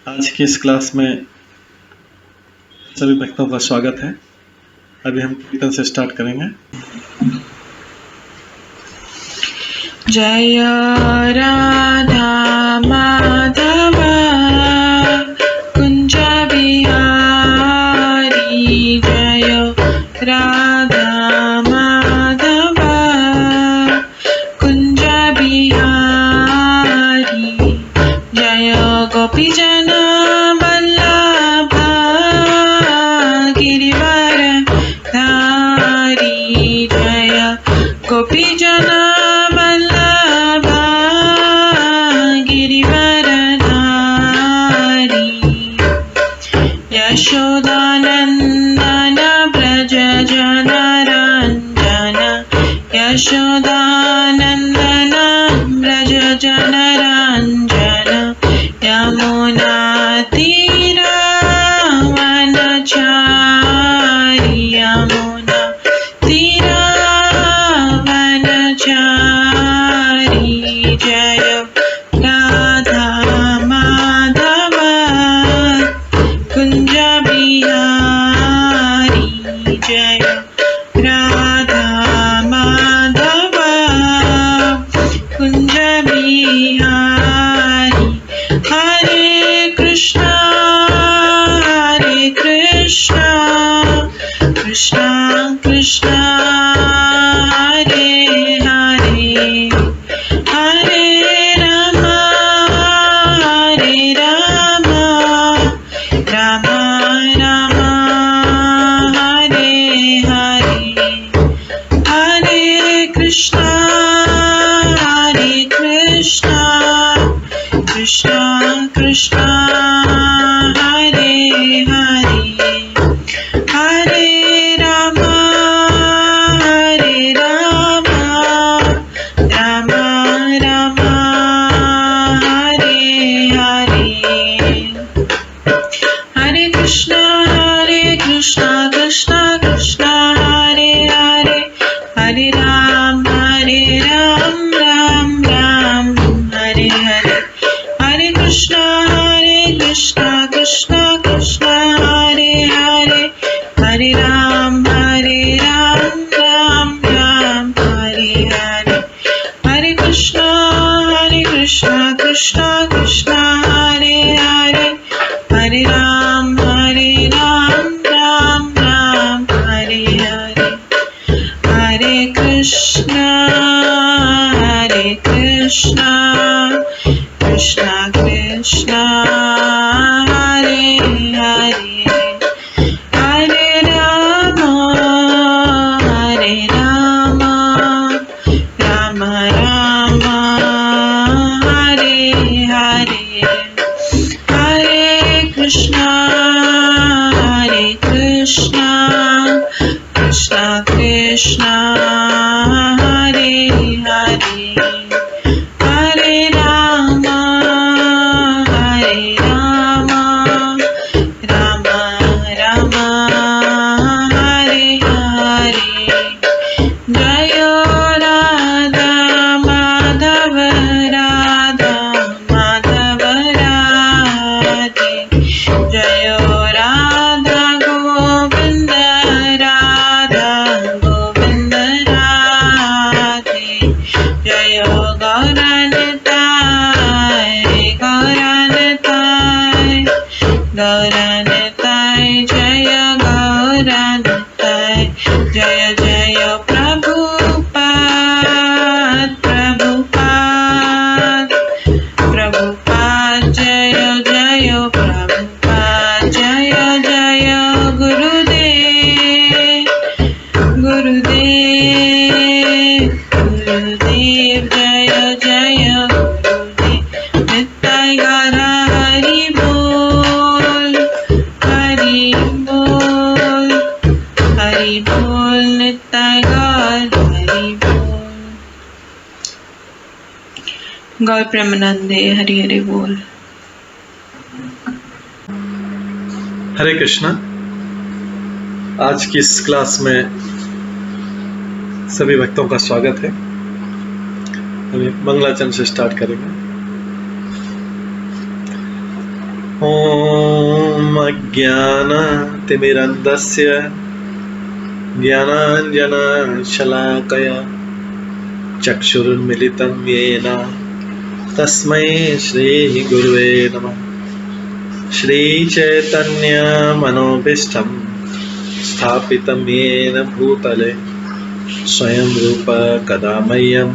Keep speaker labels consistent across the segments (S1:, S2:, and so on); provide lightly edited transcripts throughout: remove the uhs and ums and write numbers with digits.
S1: आज की इस क्लास में सभी भक्तों का स्वागत है। अभी हम कीर्तन से स्टार्ट करेंगे।
S2: जय राधा माधव कुंज बिहारी, जय राधा माधव कुंज बिहारी, जय गोपी जन वल्लभ गिरिवर धारी, जय गोपी जन वल्लभ गिरिवर धारी, यशोदानंदन ब्रज जन रंजन, यशोदानंदन ब्रज जन रंजन, यमुना तीर वनचारी, यमुना तीर वनचारी, जय राधा माधव कुंज बिहारी, जय राधा माधव कुंज बिहारी। हरे कृष्णा कृष्णा कृष्णा हरे हरे, हरे राम राम राम हरे हरे, हरे कृष्णा कृष्णा कृष्णा हरे हरे, हरे राम राम राम हरे हरे, हरे कृष्णा कृष्णा कृष्णा हरे हरे, हरे राम राम राम हरे हरे, हरे कृष्णा कृष्णा कृष्णा हरे हरे, हरे राम राम राम हरे हरे, हरे कृष्णा कृष्णा कृष्णा हरे हरे, हरे राम राम राम हरे हरे, हरे कृष्णा कृष्णा कृष्णा हरे हरे, हरे राम राम राम हरे हरे, हरे कृष्णा कृष्णा कृष्णा हरे हरे, हरे राम राम राम हरे हरे, जय राधा माधव राधे, जय राधा गोविंद राधे, जय गौरानताय, जय गौरानताय, जय जय प्रभुपाद, जय जय प्रभुपाद, जय जय गुरुदेव, जय जय गुरुदेव, नित्य गौर हरि बोल, हरि बोल नित्य गौर हरि बोल। गौर प्रेमानंदे हरि हरि बोल।
S1: हरे कृष्णा। आज की इस क्लास में सभी भक्तों का स्वागत है। अभी मंगलाचरण से स्टार्ट करेंगे। ॐ ज्ञानतिमिरन्धस्य ज्ञानाञ्जनशलाकया चक्षुरुन्मिलितं येन तस्मै श्रीगुरुवे नमः। श्रीचैतन्यमनोभीष्टं स्थापितं येन भूतले स्वयं रूप कदा मह्यं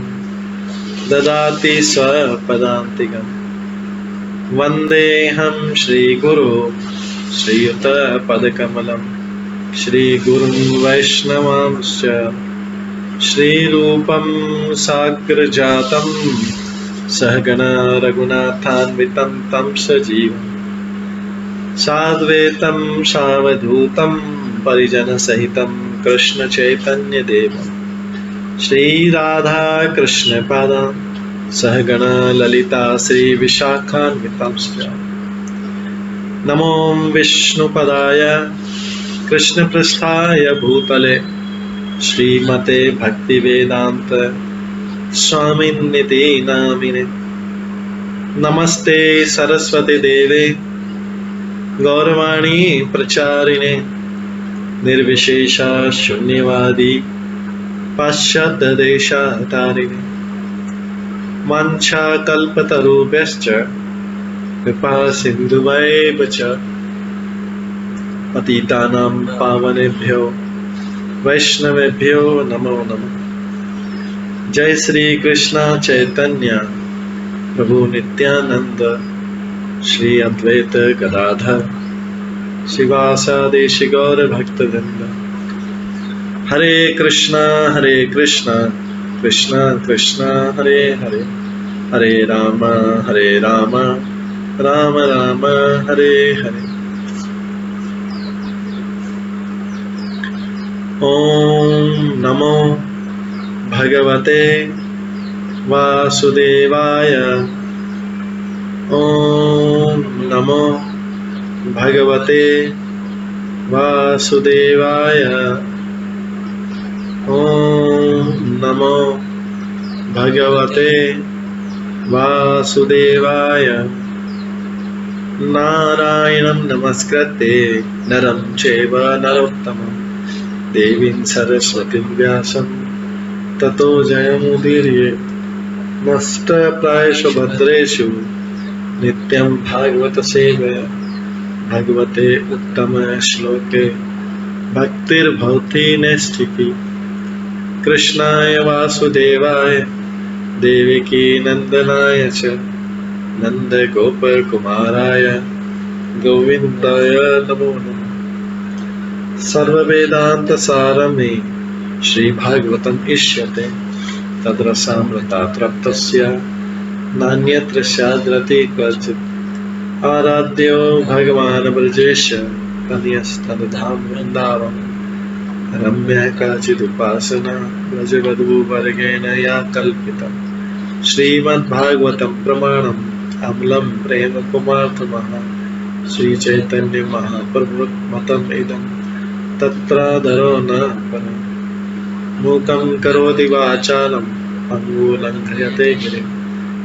S1: ददाति स्वपदान्तिकम्। वन्देऽहं श्रीगुरो श्रीयुतपदकमलं श्रीगुरुं वैष्णवांश्च श्रीरूपं साग्रजातं सहगणा रघुनाथान्वितं तं सजीवं साद्वैतं सावधूतं परिजनसहितं कृष्णचैतन्यदेवं श्रीराधाकृष्णपादान् सहगणा ललिता श्रीविशाखान्वितांश्च। नमो विष्णुपदाय कृष्णपृष्ठाय भूतले श्रीमते भक्तिवेदान्त स्वामिन्निति नामिने। नमस्ते सरस्वती देवे गौरवाणी प्रचारिणे निर्विशेषा शून्यवादी पाश्चात्यदेशतारिणे। वाञ्छाकल्पतरुभ्यश्च कृपा सिन्धुभ्येव च पतितानां पावनेभ्यो वैष्णवेभ्यो नमो नमः। जय श्री कृष्ण चैतन्य प्रभु नित्यानंद श्री अद्वैत गदाधर शिवासादि गौर भक्तवृंद। हरे कृष्णा कृष्णा कृष्णा हरे हरे, हरे राम राम राम हरे हरे। ओम नमो भगवते वासुदेवाय। ओम नमो भगवते वासुदेवाय। ओम नमो भगवते वासुदेवाय। नारायणं नमस्कृत्य नरं चैव नरोत्तमं देवीं सरस्वतीं व्यासं ततो जयमुदीरये। नष्टप्रायेषु भद्रेषु नित्यं भागवत सेवया भगवते उत्तम श्लोके भक्तिर्भवति नैष्ठिकी। कृष्णाय वासुदेवाय देवकी नंदनाय च नंदगोपकुमाराय गोविन्दाय नमो नमः। सर्ववेदान्तसारमे श्रीभागवतम् इष्यते तद्रसामृतात् नान्यत्र स्याद्रति क्वचित्। आराध्यो भगवान् ब्रजेश कन्यस्तनधाम वृन्दावन रम्या काचिदुपासना ब्रजवधूवर्गेण या कल्पिता। श्रीमद्भागवतं प्रमाणम् अम्लं प्रेम कुमार्थमः श्रीचैतन्य महाप्रभुमतम् इदं तत्रादरो न परम्। मूकं करोति वाचालं पङ्गुलङ्घयते गिरिं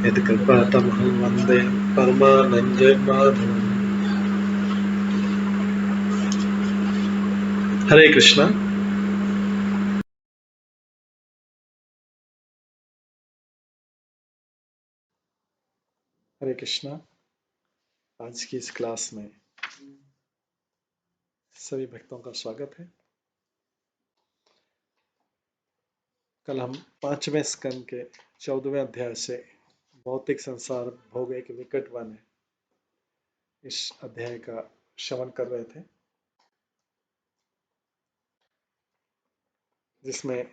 S1: यत्कृपातमहं वन्दे परमानन्दमाधवम्। हरे कृष्णा। हरे कृष्णा। आज की इस क्लास में सभी भक्तों का स्वागत है। कल हम 5वें स्कंद के 14वें अध्याय से भौतिक संसार भोग एक विकट वन है इस अध्याय का श्रवण कर रहे थे, जिसमें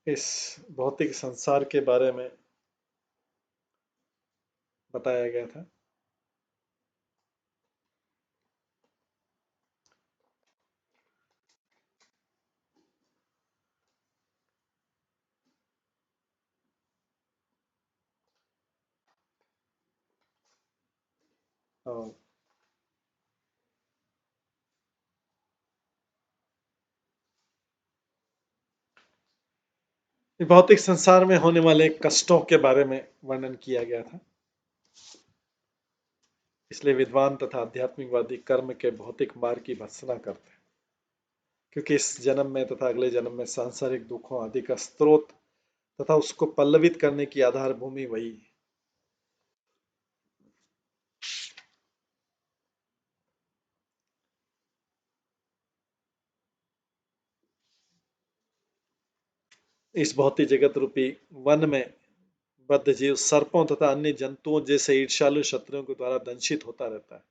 S1: इस भौतिक संसार के बारे में बताया गया था। और भौतिक संसार में होने वाले कष्टों के बारे में वर्णन किया गया था। इसलिए विद्वान तथा आध्यात्मिकवादी कर्म के भौतिक मार्ग की भर्त्सना करते हैं, क्योंकि इस जन्म में तथा अगले जन्म में सांसारिक दुखों आदि का स्रोत तथा उसको पल्लवित करने की आधार भूमि वही है। इस भौतिक जगत रूपी वन में बद्ध जीव सर्पों तथा अन्य जंतुओं जैसे ईर्ष्यालु शत्रुओं के द्वारा दंशित होता रहता है।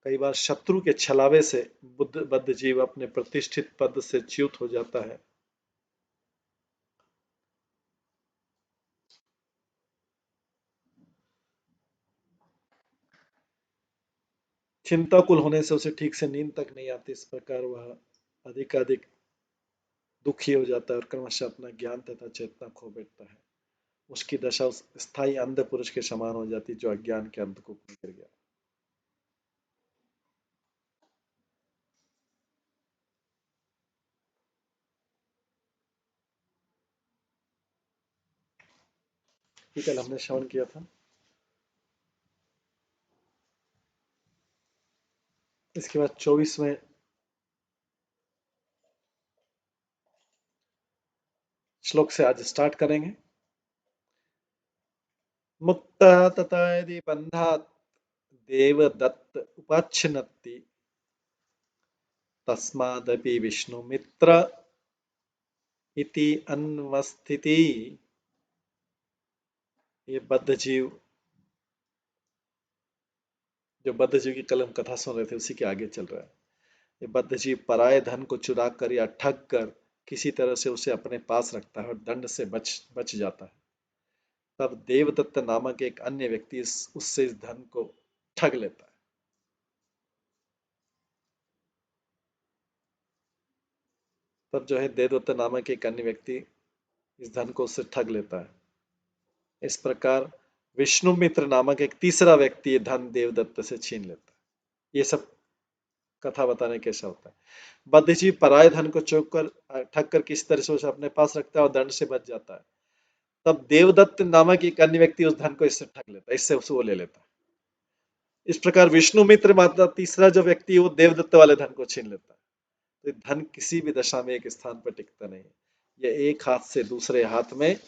S1: कई बार शत्रु के छलावे से बद्ध जीव अपने प्रतिष्ठित पद से च्युत हो जाता है। चिंताकुल होने से उसे ठीक से नींद तक नहीं आती। इस प्रकार वह अधिकाधिक दुखी हो जाता है और क्रमशः अपना ज्ञान तथा चेतना खो बैठता है। उसकी दशा उस स्थायी अंध पुरुष के समान हो जाती जो अज्ञान के अंधकूप में गिर गया। ये कल हमने श्रवण किया था। इसके बाद 24वें श्लोक से आज स्टार्ट करेंगे। मुक्त तथा यदि बंधात देवदत्त उपाच्छिन्नति तस्मादपि विष्णुमित्र इति अन्वस्थिति। ये बद्ध जीव, जो बद्ध जीव की कल हम कथा सुन रहे थे उसी के आगे चल रहा है। ये बद्ध जीव पराये धन को चुरा कर या ठग कर किसी तरह से उसे अपने पास रखता है और दंड से बच जाता है। तब देवदत्त नामक एक अन्य व्यक्ति उससे इस धन को ठग लेता है। तब जो है देवदत्त नामक एक अन्य व्यक्ति इस धन को उससे ठग लेता है। इस प्रकार विष्णु मित्र नामक एक तीसरा व्यक्ति ये धन देवदत्त से छीन लेता है। ये सब कथा बताने कैसा होता है। बद्धजीव पराये धन को ठग कर किसी तरह से उसे अपने पास रखता है और दंड से बच जाता है। तब देवदत्त नामक एक अन्य व्यक्ति उस धन को इससे ठग लेता है, इससे उसे वो ले लेता है। इस प्रकार विष्णु मित्र माता तीसरा जो व्यक्ति है वो देवदत्त वाले धन को छीन लेता है। तो धन किसी भी दशा में एक स्थान पर टिकता नहीं, यह एक हाथ से दूसरे हाथ में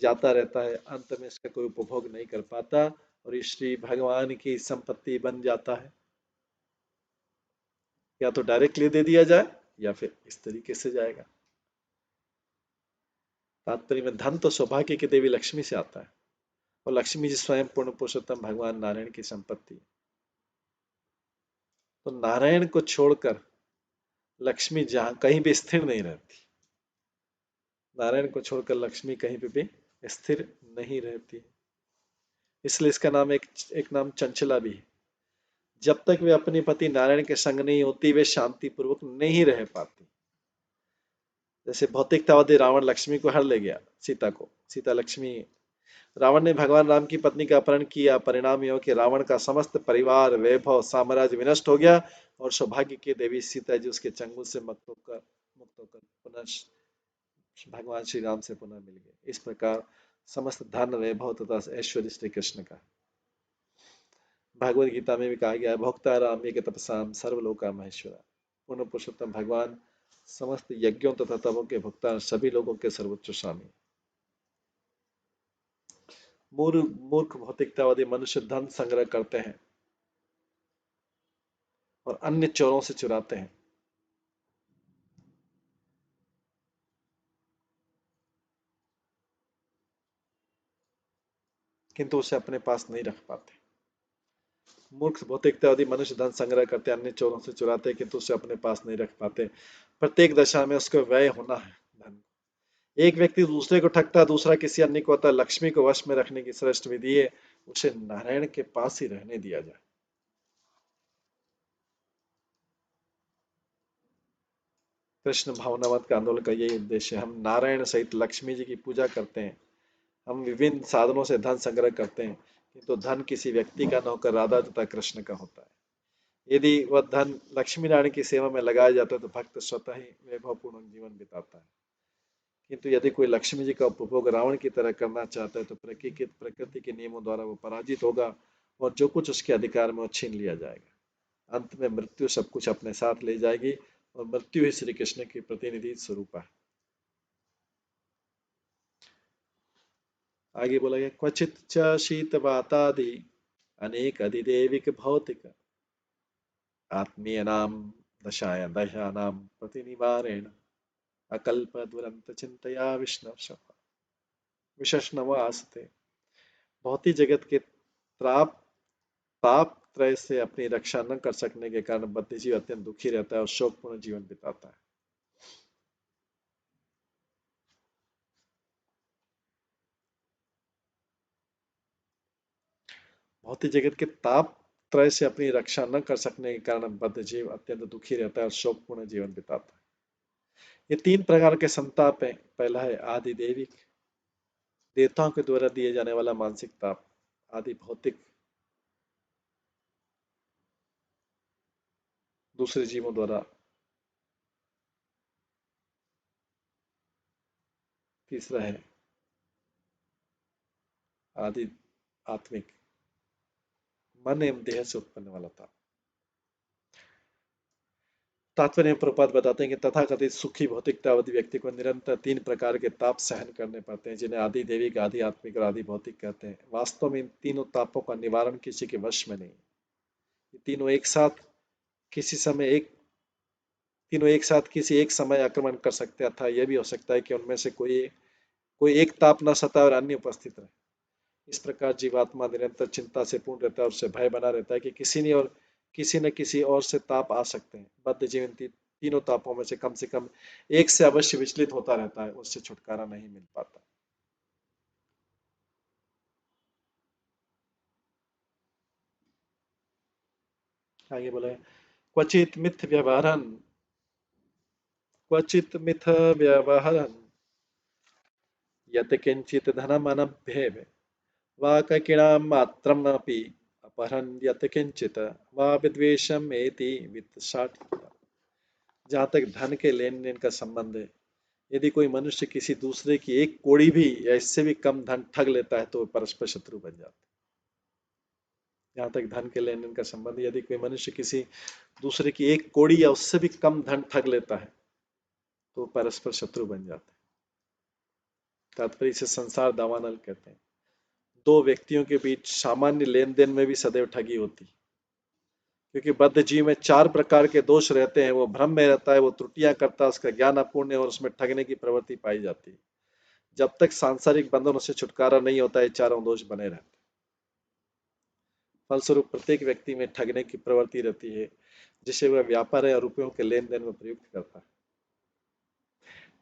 S1: जाता रहता है। अंत में इसका कोई उपभोग नहीं कर पाता और श्री भगवान की संपत्ति बन जाता है। या तो डायरेक्टली दे दिया जाए या फिर इस तरीके से जाएगा। तात्पर्य में धन तो सौभाग्य की देवी लक्ष्मी से आता है और लक्ष्मी जी स्वयं पूर्ण पुरुषोत्तम भगवान नारायण की संपत्ति। तो नारायण को छोड़कर लक्ष्मी जहां कहीं भी स्थिर नहीं रहती। नारायण को छोड़कर लक्ष्मी कहीं पे भी स्थिर नहीं रहती। इसलिए इसका नाम एक नाम चंचला भी है। जब तक वे अपने पति नारायण के संग नहीं होती वे शांति पूर्वक नहीं रह पाती। जैसे भौतिकतावादी रावण लक्ष्मी को हर ले गया, सीता को, सीता लक्ष्मी। रावण ने भगवान राम की पत्नी का अपहरण किया। परिणाम यह कि रावण का समस्त परिवार, वैभव, साम्राज्य विनष्ट हो गया और सौभाग्य की देवी सीता जी उसके चंगुल से मुक्त होकर पुनः भगवान श्री राम से पुनः मिल गए। इस प्रकार समस्त धन, वैभव तथा ऐश्वर्य श्री कृष्ण का। भगवद गीता में भी कहा गया है, भोक्ता राम एक तपसाम सर्वलोका महेश्वरा। पूर्ण पुरुषोत्तम भगवान समस्त यज्ञों तथा तपों के भुगतान, सभी लोगों के सर्वोच्च स्वामी। मूर्ख भौतिकतावादी मनुष्य धन संग्रह करते हैं और अन्य चोरों से चुराते हैं, किंतु उसे अपने पास नहीं रख पाते। मूर्ख भौतिकतावादी मनुष्य धन संग्रह करते, अन्य चोरों से चुराते, किंतु उसे अपने पास नहीं रख पाते। प्रत्येक दशा में उसको व्यय होना है धन। एक व्यक्ति दूसरे को ठगता, दूसरा किसी अन्य को होता। लक्ष्मी को वश में रखने की श्रेष्ठ विधि है उसे नारायण के पास ही रहने दिया जाए। कृष्ण भावनावत का आंदोलन का यही उद्देश्य है। हम नारायण सहित लक्ष्मी जी की पूजा करते हैं, हम विभिन्न साधनों से धन संग्रह करते हैं, किंतु धन किसी व्यक्ति का न होकर राधा तथा कृष्ण का होता है। यदि वह धन लक्ष्मी नारायण की सेवा में लगाया जाता है तो भक्त स्वतः ही वैभवपूर्ण जीवन बिताता है। किंतु यदि कोई लक्ष्मी जी का उपभोग रावण की तरह करना चाहता है तो प्रकृति के नियमों द्वारा वो पराजित होगा और जो कुछ उसके अधिकार में वो छीन लिया जाएगा। अंत में मृत्यु सब कुछ अपने साथ ले जाएगी और मृत्यु ही श्री कृष्ण की प्रतिनिधि स्वरूप है। आगे बोला गया क्वचित च शीत वातादि अनेक अधिदेविक भौतिक आत्मीय नाम दशायां प्रतिनिवारेण अकल्प दुरंत चिंतया विष्णव विशेषणव आस्ते। भौतिक जगत के त्राप ताप त्रय से अपनी रक्षा न कर सकने के कारण बद्धजीव अत्यंत दुखी रहता है और शोकपूर्ण जीवन बिताता है। भौतिक जगत के ताप त्रय से अपनी रक्षा न कर सकने के कारण बद्धजीव अत्यंत दुखी रहता है और शोकपूर्ण जीवन बिताता है। ये तीन प्रकार के संताप हैं। पहला है आदि देविक, देवताओं के द्वारा दिए जाने वाला मानसिक ताप। आदि भौतिक, दूसरे जीवों द्वारा। तीसरा है आदि आत्मिक, मन एवं देह से उत्पन्न वाला ताप। तात्पर्य प्रपात बताते हैं कि तथाकथित सुखी भौतिकतावादी व्यक्ति को निरंतर तीन प्रकार के ताप सहन करने पड़ते हैं, जिन्हें आदि देविक, आदि आत्मिक और आदि भौतिक कहते हैं। वास्तव में इन तीनों तापों का निवारण किसी के वश में नहीं। ये तीनों एक साथ किसी समय एक तीनों एक साथ किसी एक समय आक्रमण कर सकते हैं, अथवा यह भी हो सकता है कि उनमें से कोई कोई एक ताप न सताए और अन्य उपस्थित रहे। इस प्रकार जीवात्मा निरंतर चिंता से पूर्ण रहता है और उससे भय बना रहता है कि किसी न किसी और से ताप आ सकते हैं। बद्ध जीवन तीनों तापों में से कम एक से अवश्य विचलित होता रहता है, उससे छुटकारा नहीं मिल पाता। आगे बोले क्वचित मिथ व्यवहारन क्वचित मिथ व्यवहारन यत किंचित धनम अनभ्येव वा ककिणां मात्रमपि अपहरन् यत किंचित वा विद्वेषम एति वित्तशाठ। जहाँ तक धन के लेन देन का संबंध है, यदि कोई मनुष्य किसी दूसरे की एक कौड़ी भी या इससे भी कम धन ठग लेता है तो वो परस्पर शत्रु बन जाता है। जहाँ तक धन के लेन देन का संबंध, यदि कोई मनुष्य किसी दूसरे की एक कौड़ी या उससे भी कम धन ठग लेता है तो वो परस्पर शत्रु बन जाता है। तात्पर्य इसे संसार दावानल कहते हैं। दो व्यक्तियों के बीच सामान्य लेन देन में भी सदैव ठगी होती, क्योंकि बद्ध जीव में चार प्रकार के दोष रहते हैं। वो भ्रम में रहता है, वो त्रुटियां करता है, उसका ज्ञान अपूर्ण है और उसमें ठगने की प्रवृत्ति पाई जाती है। जब तक सांसारिक बंधनों से छुटकारा नहीं होता है, चारों दोष बने रहते हैं। फलस्वरूप प्रत्येक व्यक्ति में ठगने की प्रवृत्ति रहती है, जिसे वह व्यापार या रुपयों के लेन देन में प्रयुक्त करता है।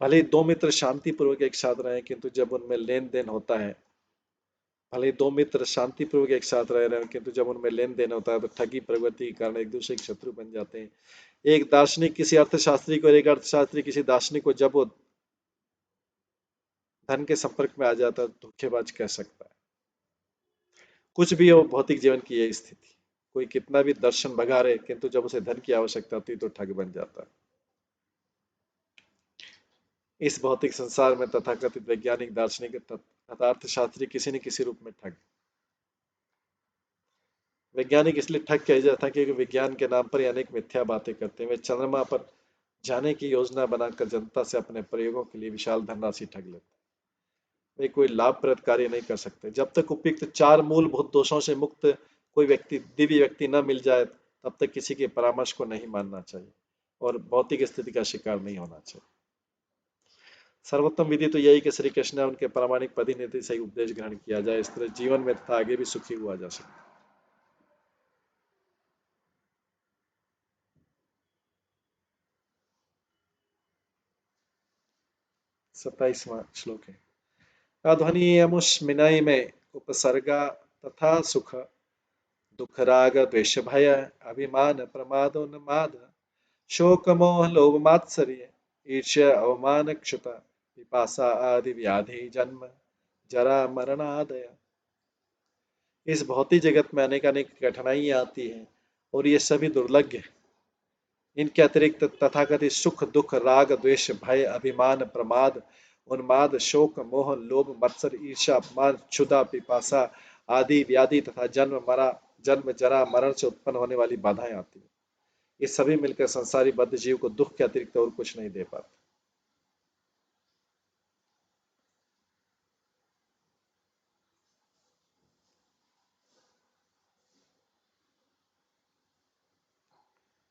S1: भले ही दो मित्र शांतिपूर्वक एक साथ रहे, किंतु जब उनमें लेन देन होता है भले ही दो मित्र शांतिपूर्वक एक साथ रह रहे हैं, किंतु जब उनमें लेन देन होता है तो ठगी प्रवृत्ति के कारण एक दूसरे के शत्रु बन जाते हैं। एक दार्शनिक किसी अर्थशास्त्री को और एक अर्थशास्त्री किसी दार्शनिक को जब वो धन के संपर्क में आ जाता है तो धोखेबाज कह सकता है। कुछ भी हो, भौतिक जीवन की यही स्थिति। कोई कितना भी दर्शन भगा रहे, किंतु जब उसे धन की आवश्यकता होती है तो ठग बन जाता है। इस भौतिक संसार में तथाकथित वैज्ञानिक, दार्शनिक तथा अर्थशास्त्री किसी न किसी रूप में ठग। वैज्ञानिक इसलिए ठग किया जाता है क्योंकि विज्ञान के नाम पर ही अनेक मिथ्या बातें करते हैं। वे चंद्रमा पर जाने की योजना बनाकर जनता से अपने प्रयोगों के लिए विशाल धनराशि ठग लेते हैं। वे कोई लाभप्रद कार्य नहीं कर सकते। जब तक उपयुक्त चार मूलभूत दोषों से मुक्त कोई दिव्य व्यक्ति न मिल जाए, तब तक किसी के परामर्श को नहीं मानना चाहिए और भौतिक स्थिति का शिकार नहीं होना चाहिए। सर्वोत्तम विधि तो यही कि श्री कृष्ण ने उनके प्रामाणिक प्रतिनिधि से उपदेश ग्रहण किया जाए। इस तरह जीवन में तथा आगे भी सुखी हुआ जा सके। 27वां श्लोक है। अध्वनियमुष्मिनय में उपसर्गा तथा सुख दुख राग द्वेष भय अभिमान प्रमादोन्माद शोक मोह लोभ मात्सर्य ईर्ष्या अवमान क्षुता पिपासा आदि व्याधि जन्म जरा मरणादय। इस भौतिक जगत में अनेक अनेक कठिनाइयां आती हैं और ये सभी दुर्लभ है। इनके अतिरिक्त तथाकथित सुख दुख राग द्वेष भय अभिमान प्रमाद उन्माद शोक मोह लोभ मत्सर ईर्ष्या अपमान क्षुधा पिपासा आदि व्याधि तथा जन्म जरा मरण से उत्पन्न होने वाली बाधाएं आती है। ये सभी मिलकर संसारी बद्ध जीव को दुख के अतिरिक्त और कुछ नहीं दे पाते।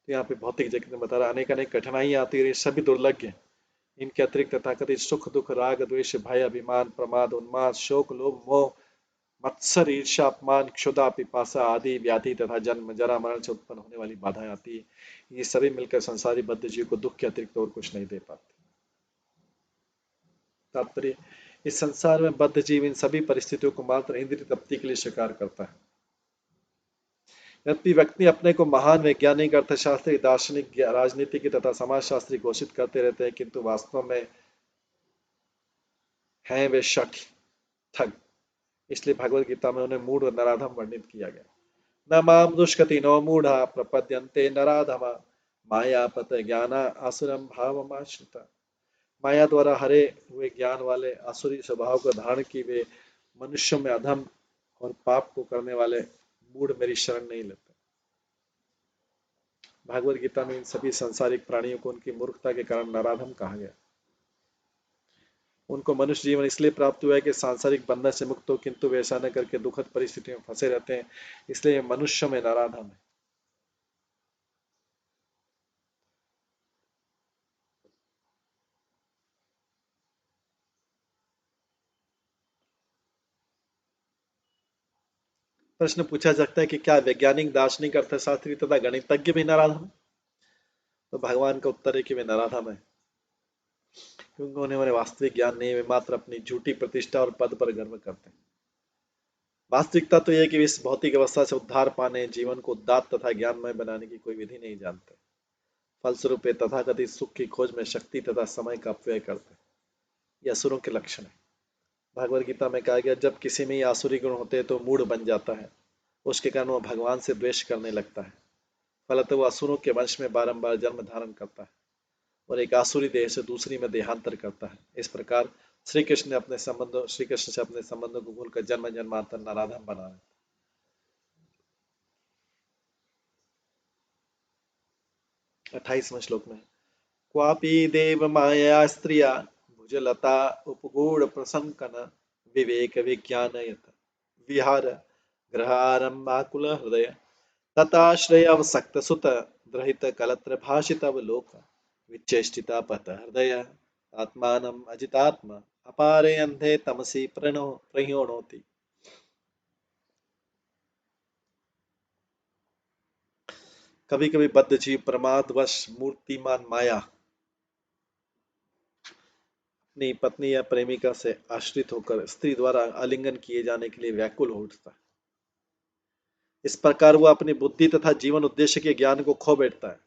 S1: तो यहाँ पे भौतिक जगत में बता रहा अनेक अनेक कठिनाइयां आती है, ये सभी दुर्लभ हैं। इनके अतिरिक्त तथाकथित सुख दुख राग द्वेष भय अभिमान प्रमाद उन्माद शोक लोभ मोह मत्सर ईर्ष्या अपमान क्षुधा पिपासा आदि व्याधि तथा जन्म जरा मरण से उत्पन्न होने वाली बाधाएं आती है। ये सभी मिलकर संसारी बद्ध जीव को दुख के अतिरिक्त और कुछ नहीं दे पाते। तात्पर्य, इस संसार में बद्ध जीव इन सभी परिस्थितियों को मात्र इंद्रिय तृप्ति के लिए स्वीकार करता है। यद्यपि व्यक्ति अपने को महान वैज्ञानिक अर्थशास्त्री दार्शनिक राजनीतिक तथा समाजशास्त्री घोषित करते रहते हैं, किंतु वास्तव में हैं वे शठ ठग। इसलिए भगवत गीता में उन्हें मूढ़ और नराधम वर्णित किया गया। न माम दुष्कति नो मूढ़ा प्रपद्यन्ते नराधमा मायापत ज्ञाना आसुरम भावमाश्रिता। माया द्वारा हरे हुए ज्ञान वाले आसुरी स्वभाव को धारण की वे मनुष्यों में अधम और पाप को करने वाले मूढ़ मेरी शरण नहीं लेते। भगवत गीता में इन सभी सांसारिक प्राणियों को उनकी मूर्खता के कारण नराधम कहा गया। उनको मनुष्य जीवन इसलिए प्राप्त हुआ है कि सांसारिक बंधन से मुक्त हो, किंतु वे ऐसा न करके दुखद परिस्थितियों में फंसे रहते हैं, इसलिए मनुष्यों में नराधम है। प्रश्न पूछा सकता है कि क्या वैज्ञानिक दार्शनिक अर्थशास्त्री तथा गणितज्ञ भी नराधम है? तो भगवान का उत्तर है कि वे नराधम है, क्योंकि उन्हें वास्तविक ज्ञान नहीं, वे मात्र अपनी झूठी प्रतिष्ठा और पद पर गर्व करते हैं। वास्तविकता तो यह है कि वे इस भौतिक अवस्था से उद्धार पाने, जीवन को उदात्त तथा ज्ञानमय बनाने की कोई विधि नहीं जानते। फलस्वरूप वे तथाकथित सुख की खोज में शक्ति तथा समय का अपव्यय करते हैं। ये असुरों के लक्षण है। भगवद गीता में कहा गया, जब किसी में ये आसुरी गुण होते हैं तो मूढ़ बन जाता है, उसके कारण वह भगवान से द्वेष करने लगता है। फलतः वह असुरों के वंश में बारंबार जन्म धारण करता है और एक आसुरी देह से दूसरी में देहांतर करता है। इस प्रकार श्री कृष्ण से अपने संबंधों को भूलकर जन्म जन्मांतर नराधम बना है। 28वें श्लोक में क्वापि देव माया स्त्रिया भुजलता उपगूढ़ प्रसंकन विवेक विज्ञानयत विहार ग्रहारंभाकुल हृदय तताश्रय अवसक्त सुत द्रहित कलत्र भाषित अवलोक विचेष्टिता पत हृदय आत्मानम अजितात्मा अपारे अंधे तमसी प्रह्योणोति। कभी कभी बद्ध जीव प्रमादवश मूर्तिमान माया अपनी पत्नी या प्रेमिका से आश्रित होकर स्त्री द्वारा आलिंगन किए जाने के लिए व्याकुल हो उठता है। इस प्रकार वह अपनी बुद्धि तथा जीवन उद्देश्य के ज्ञान को खो बैठता है।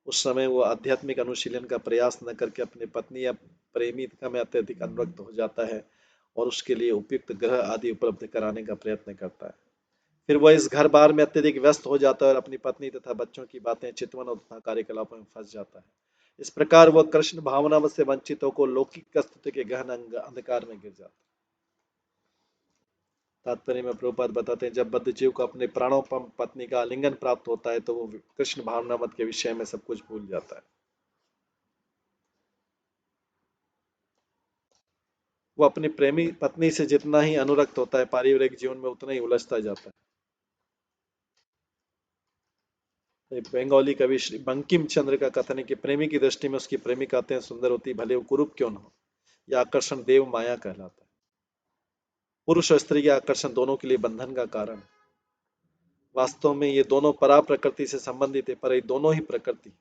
S1: उस समय वह आध्यात्मिक अनुशीलन का प्रयास न करके अपनी पत्नी या प्रेमिका में अत्यधिक अनुरक्त हो जाता है और उसके लिए उपयुक्त ग्रह आदि उपलब्ध कराने का प्रयत्न करता है। फिर वह इस घर बार में अत्यधिक व्यस्त हो जाता है और अपनी पत्नी तथा बच्चों की बातें चितवन और तथा कार्यकलापों में फंस जाता है। इस प्रकार वह कृष्ण भावना से वंचित होकर लौकिक स्तुति के गहन अंधकार में गिर जाता है। तात्पर्य में प्रभुपाद बताते हैं, जब बद्ध जीव को अपने प्राणोपम पत्नी का आलिंगन प्राप्त होता है तो वो कृष्ण भावनामत के विषय में सब कुछ भूल जाता है। वो अपनी प्रेमी पत्नी से जितना ही अनुरक्त होता है, पारिवारिक जीवन में उतना ही उलझता जाता है। बंगाली कवि श्री बंकिम चंद्र का कथन है कि प्रेमी की दृष्टि में उसकी प्रेमिका अत्यंत सुंदर होती, भले वो कुरूप क्यों न हो। यह आकर्षण देव माया कहलाता है। पुरुष और स्त्री के आकर्षण दोनों के लिए बंधन का कारण है। वास्तव में ये दोनों परा प्रकृति से संबंधित है, पर ये दोनों ही प्रकृति,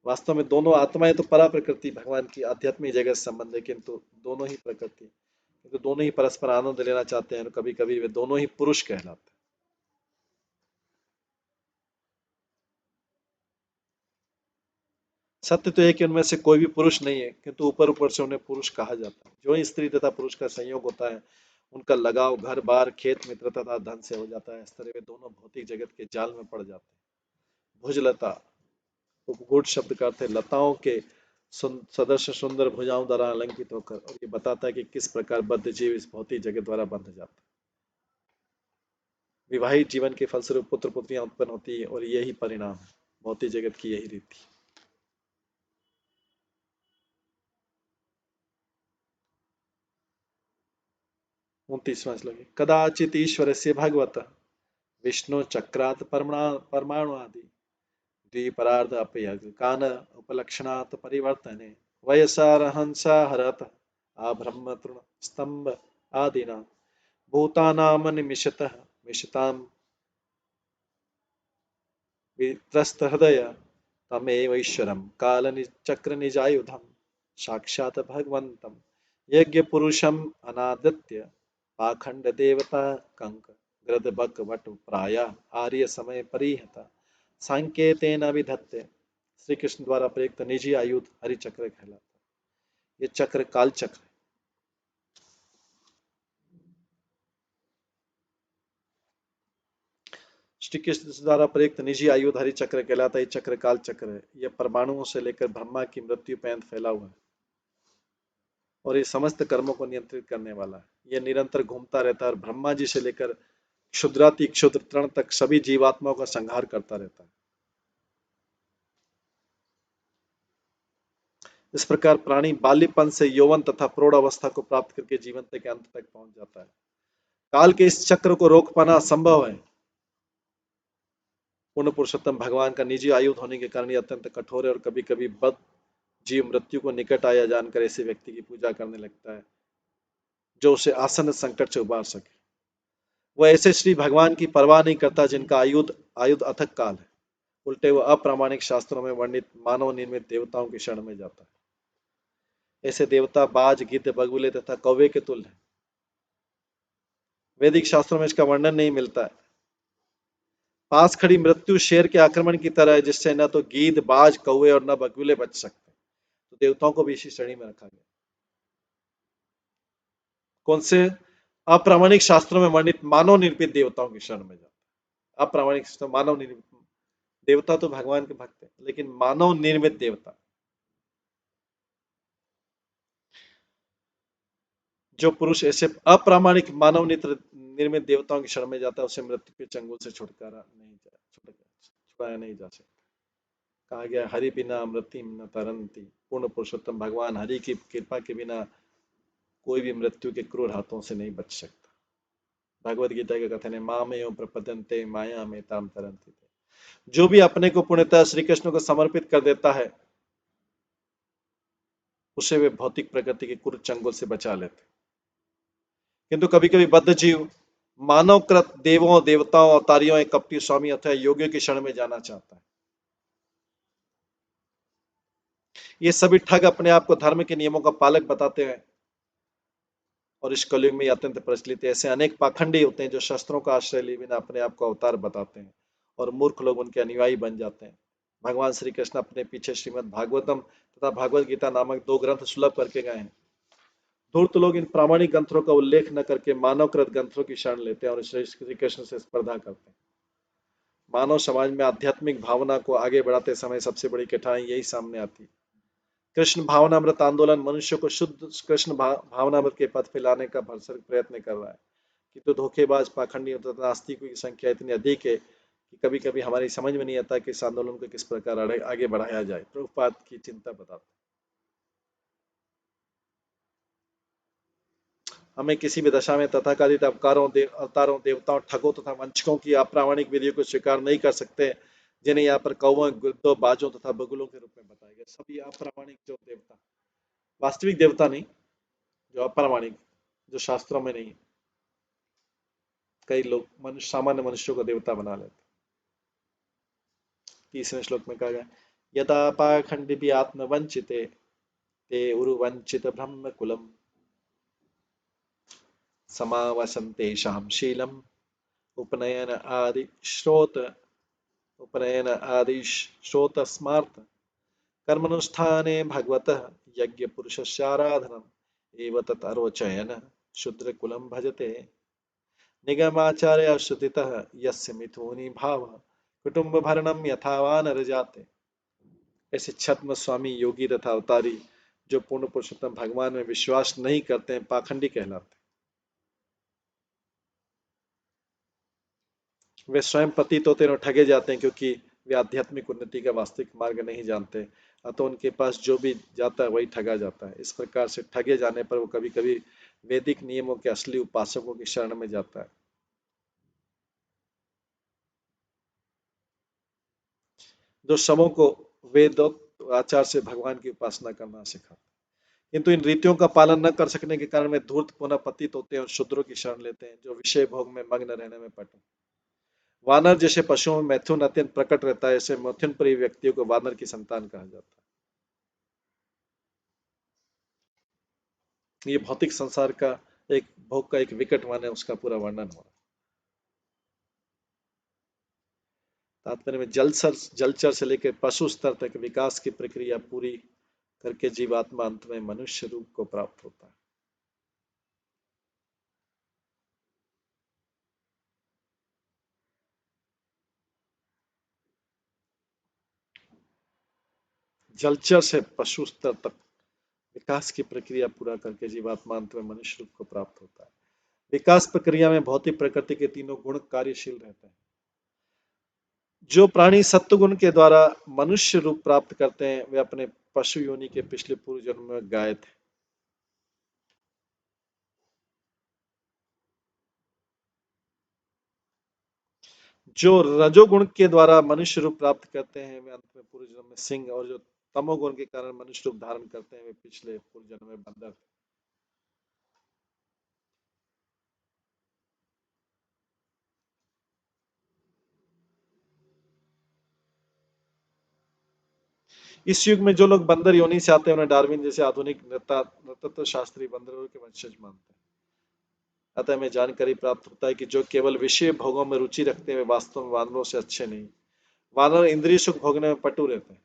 S1: वास्तव में दोनों आत्माएं तो परा प्रकृति भगवान की आध्यात्मिक जगत से संबंध है, किंतु दोनों ही प्रकृति, किंतु दोनों ही परस्पर आनंद लेना चाहते हैं और कभी कभी वे दोनों ही पुरुष कहलाते हैं। सत्य तो है कि उनमें से कोई भी पुरुष नहीं है, किंतु ऊपर ऊपर से उन्हें पुरुष कहा जाता है। जो ही स्त्री तथा पुरुष का संयोग होता है, उनका लगाव घर बार खेत मित्र तथा धन से हो जाता है। इस तरह वे दोनों भौतिक जगत के जाल में पड़ जाते हैं। भुजलता, उपगूढ़ शब्द का अर्थ है लताओं के सदस्य सुंदर भुजाओं द्वारा अलंकित होकर, और ये बताता है कि किस प्रकार बद्ध जीव इस भौतिक जगत द्वारा बंध जाता है। विवाहित जीवन के फलस्वरूप पुत्र पुत्रियां उत्पन्न होती है और यही परिणाम है, भौतिक जगत की यही रीति। 29वां श्लोक है, कदाचित ईश्वरस्य भगवत विष्णु चक्रात् परमाणुआदि द्विपरार्ध अपयग कान उपलक्षणात् परिवर्तने वयसारहंसा हरत आब्रह्म तृण स्तंभ आदिना भूतानाम निमिषतः मिषताम वित्रस्त हृदय तमेव ईश्वरम काल चक्र निजायुधम साक्षात भगवंतम यज्ञ पुरुषम अनादित्य पाखंड देवता कंक गृद बक वट प्राय आर्य समय परिहता संकेतेन विधत्ते। श्री कृष्ण द्वारा प्रयुक्त निजी आयुध हरि चक्र कहलाता है। ये चक्र काल चक्र है। श्री कृष्ण द्वारा प्रयुक्त निजी आयुध हरि चक्र कहलाता है। ये चक्र काल चक्र है। यह परमाणुओं से लेकर ब्रह्मा की मृत्यु पर्यंत फैला हुआ है और ये समस्त कर्मों को नियंत्रित करने वाला है। यह निरंतर घूमता रहता है और ब्रह्मा जी से लेकर क्षुद्राति क्षुद्र तृण तक सभी जीवात्माओं का संहार करता रहता है। इस प्रकार प्राणी बाल्यपन से यौवन तथा प्रौढ़ अवस्था को प्राप्त करके जीवन के अंत तक पहुंच जाता है। काल के इस चक्र को रोक पाना असंभव है। पूर्ण पुरुषोत्तम भगवान का निजी आयुध होने के कारण यह अत्यंत कठोर है और कभी कभी बद्ध जीव मृत्यु को निकट आया जानकर ऐसे व्यक्ति की पूजा करने लगता है जो उसे आसन्न संकट से उबार सके। वह ऐसे श्री भगवान की परवाह नहीं करता जिनका आयुध आयुध अथक काल है। उल्टे वह अप्रामाणिक शास्त्रों में वर्णित मानव निर्मित देवताओं की शरण में जाता है। ऐसे देवता बाज गिद्ध बगुले तथा कौवे के तुल्य है। वैदिक शास्त्रों में इसका वर्णन नहीं मिलता है। पास खड़ी मृत्यु शेर के आक्रमण की तरह है जिससे न तो गीद बाज कौवे और न बगुले बच सकते, तो देवताओं को भी इसी श्रेणी में रखा गया। कौन से? अप्रामाणिक शास्त्रों में वर्णित मानव निर्मित देवताओं की शरण में जाता है। अप्रामाणिक मानव निर्मित देवता तो भगवान के भक्त है, लेकिन मानव निर्मित देवता, जो पुरुष ऐसे अप्रामाणिक मानव निर्मित देवताओं की शरण में जाता है उसे मृत्यु के चंगुल से छुड़ाया नहीं जा सकता। कहा गया हरि बिना मृत्यु न तरंती। पूर्ण पुरुषोत्तम भगवान हरि की कृपा के बिना कोई भी मृत्यु के क्रूर हाथों से नहीं बच सकता। भगवत गीता का कथन है मामेव प्रपद्यन्ते माया में ताम तरंती। जो भी अपने को पूर्णतः श्री कृष्ण को समर्पित कर देता है उसे वे भौतिक प्रकृति के क्रूर चंगुल से बचा लेते। किंतु कभी कभी बद्ध जीव मानवकृत देवों देवताओं अवतारियों कपटी स्वामी अथवा योगियों की शरण में जाना चाहता है। ये सभी ठग अपने आप को धर्म के नियमों का पालक बताते हैं और इस कलयुग में अत्यंत प्रचलित है। ऐसे अनेक पाखंडी होते हैं जो शस्त्रों का आश्रय लिए बिना अपने आप को अवतार बताते हैं और मूर्ख लोग उनके अनुयायी बन जाते हैं। भगवान श्री कृष्ण अपने पीछे श्रीमद् भागवतम तथा भागवत गीता नामक 2 ग्रंथ सुलभ करके गए हैं। धूर्त लोग इन प्रामाणिक ग्रंथों का उल्लेख न करके मानवकृत ग्रंथों की शरण लेते हैं और श्री कृष्ण से स्पर्धा करते हैं। मानव समाज में आध्यात्मिक भावना को आगे बढ़ाते समय सबसे बड़ी कठिनाई यही सामने आती है। कृष्ण भावनामृत आंदोलन मनुष्य को शुद्ध कृष्ण भावनामृत के पथ पे लाने का भरसक प्रयत्न कर रहा है, किंतु धोखेबाज पाखंडी तथा नास्तिकों की संख्या इतनी अधिक है कि कभी कभी हमारी समझ में नहीं आता कि इस आंदोलन को किस प्रकार आगे बढ़ाया जाए। प्रभुपाद की चिंता बताते हमें किसी भी दशा में तथाकथित अवतारों देवताओं ठगों तथा वंचकों की अप्रामाणिक विधियों को स्वीकार नहीं कर सकते, जिन्हें यहाँ पर कौवों गिद्धों बाजों तथा बगुलों के रूप में बताया गया। सभी अप्रामाणिक जो देवता, वास्तविक देवता नहीं, जो अप्रामाणिक, जो शास्त्रों में नहीं। कई लोग मनुष्य सामान्य मनुष्यों को देवता बना लेते। 30वें श्लोक में कहा गया यदा पाखंडी आत्मवंचिते ते उरुवंचित ब्रह्म कुलम समावसन्तेषां शीलम उपनयन आदि श्रोत स्मार्त कर्मनुष्ठाने भगवतः यज्ञ पुरुषस्याराधनम् एव तत् अरोचयन शूद्रकुलं भजते निगमाचार्य श्रुतितः यस्य मिथुनी भाव कुटुंब भरणम यथावान रजाते। ऐसे छद्म स्वामी योगी तथा अवतारी जो पूर्ण पुरुषोत्तम भगवान में विश्वास नहीं करते हैं पाखंडी कहलाते हैं। वे स्वयं पतित होते हैं और ठगे जाते हैं क्योंकि वे आध्यात्मिक उन्नति का वास्तविक मार्ग नहीं जानते, अतः उनके पास जो भी जाता है वही ठगा जाता है। इस प्रकार से ठगे जाने पर वो कभी कभी वैदिक नियमों के असली उपासकों की शरण में जाता है, जो सबों को वेद और आचार से भगवान की उपासना करना सिखाते हैं। किंतु इन रीतियों का पालन न कर सकने के कारण वे धूर्त पुनः पतित होते हैं और शूद्रों की शरण लेते हैं, जो विषय भोग में मग्न रहने में पटे। वानर जैसे पशुओं में मैथुन अत्यंत प्रकट रहता है, ऐसे मैथुन प्रिय व्यक्तियों को वानर की संतान कहा जाता है। ये भौतिक संसार का एक भोग का एक विकट वन है, उसका पूरा वर्णन हो रहा है। तात्पर्य में जलचर से लेकर पशु स्तर तक विकास की प्रक्रिया पूरी करके जीवात्मा अंत में मनुष्य रूप को प्राप्त होता है। जलचर से पशु स्तर तक विकास की प्रक्रिया पूरा करके जीवात्मा अंत में मनुष्य रूप को प्राप्त होता है। विकास प्रक्रिया में भौतिक प्रकृति के तीनों गुण कार्यशील रहते हैं। जो प्राणी सत्व गुण के द्वारा मनुष्य रूप प्राप्त करते हैं वे अपने पशु योनि के पिछले पूर्व जन्म में गाय थे। जो रजोगुण के द्वारा मनुष्य रूप प्राप्त करते हैं वे अंत में पूर्व जन्म में सिंह, और जो तमोगुण के कारण मनुष्य रूप धारण करते हैं वे पिछले पूर्व जन्म में बंदर थे। इस युग में जो लोग बंदर योनि से आते हैं उन्हें डार्विन जैसे आधुनिक नृतत्व शास्त्री बंदरों के वंशज मानते हैं। अतः हमें जानकारी प्राप्त होता है कि जो केवल विषय भोगों में रुचि रखते हैं वे वास्तव में वानरों से अच्छे नहीं। वानर इंद्रिय सुख भोगने में पटु रहते हैं।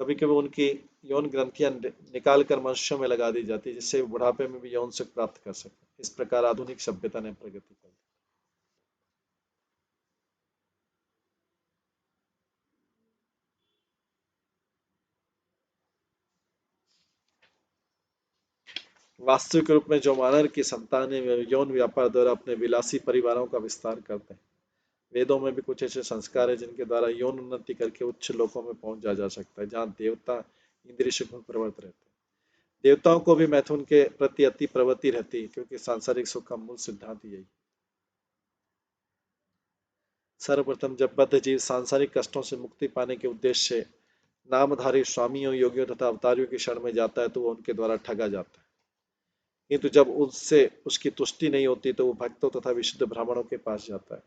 S1: कभी कभी उनकी यौन ग्रंथियां निकाल कर मनुष्यों में लगा दी जाती है जिससे वे बुढ़ापे में भी यौन सुख प्राप्त कर सके। इस प्रकार आधुनिक सभ्यता ने प्रगति की। वास्तविक रूप में जो वानर की संतान है वे यौन व्यापार द्वारा अपने विलासी परिवारों का विस्तार करते हैं। वेदों में भी कुछ ऐसे संस्कार है जिनके द्वारा यौन उन्नति करके उच्च लोकों में पहुंच जा सकता है, जहां देवता इंद्रिय सुख में प्रवृत्त रहते हैं। देवताओं को भी मैथुन के प्रति अति प्रवृत्ति रहती है क्योंकि सांसारिक सुख का मूल सिद्धांत यही। सर्वप्रथम जब बद्ध जीव सांसारिक कष्टों से मुक्ति पाने के उद्देश्य से नामधारी स्वामियों, योगियों तथा अवतारियों की शरण में जाता है तो वो उनके द्वारा ठगा जाता है। किंतु जब उससे उसकी तुष्टि नहीं होती तो वो भक्तों तथा विशुद्ध ब्राह्मणों के पास जाता है,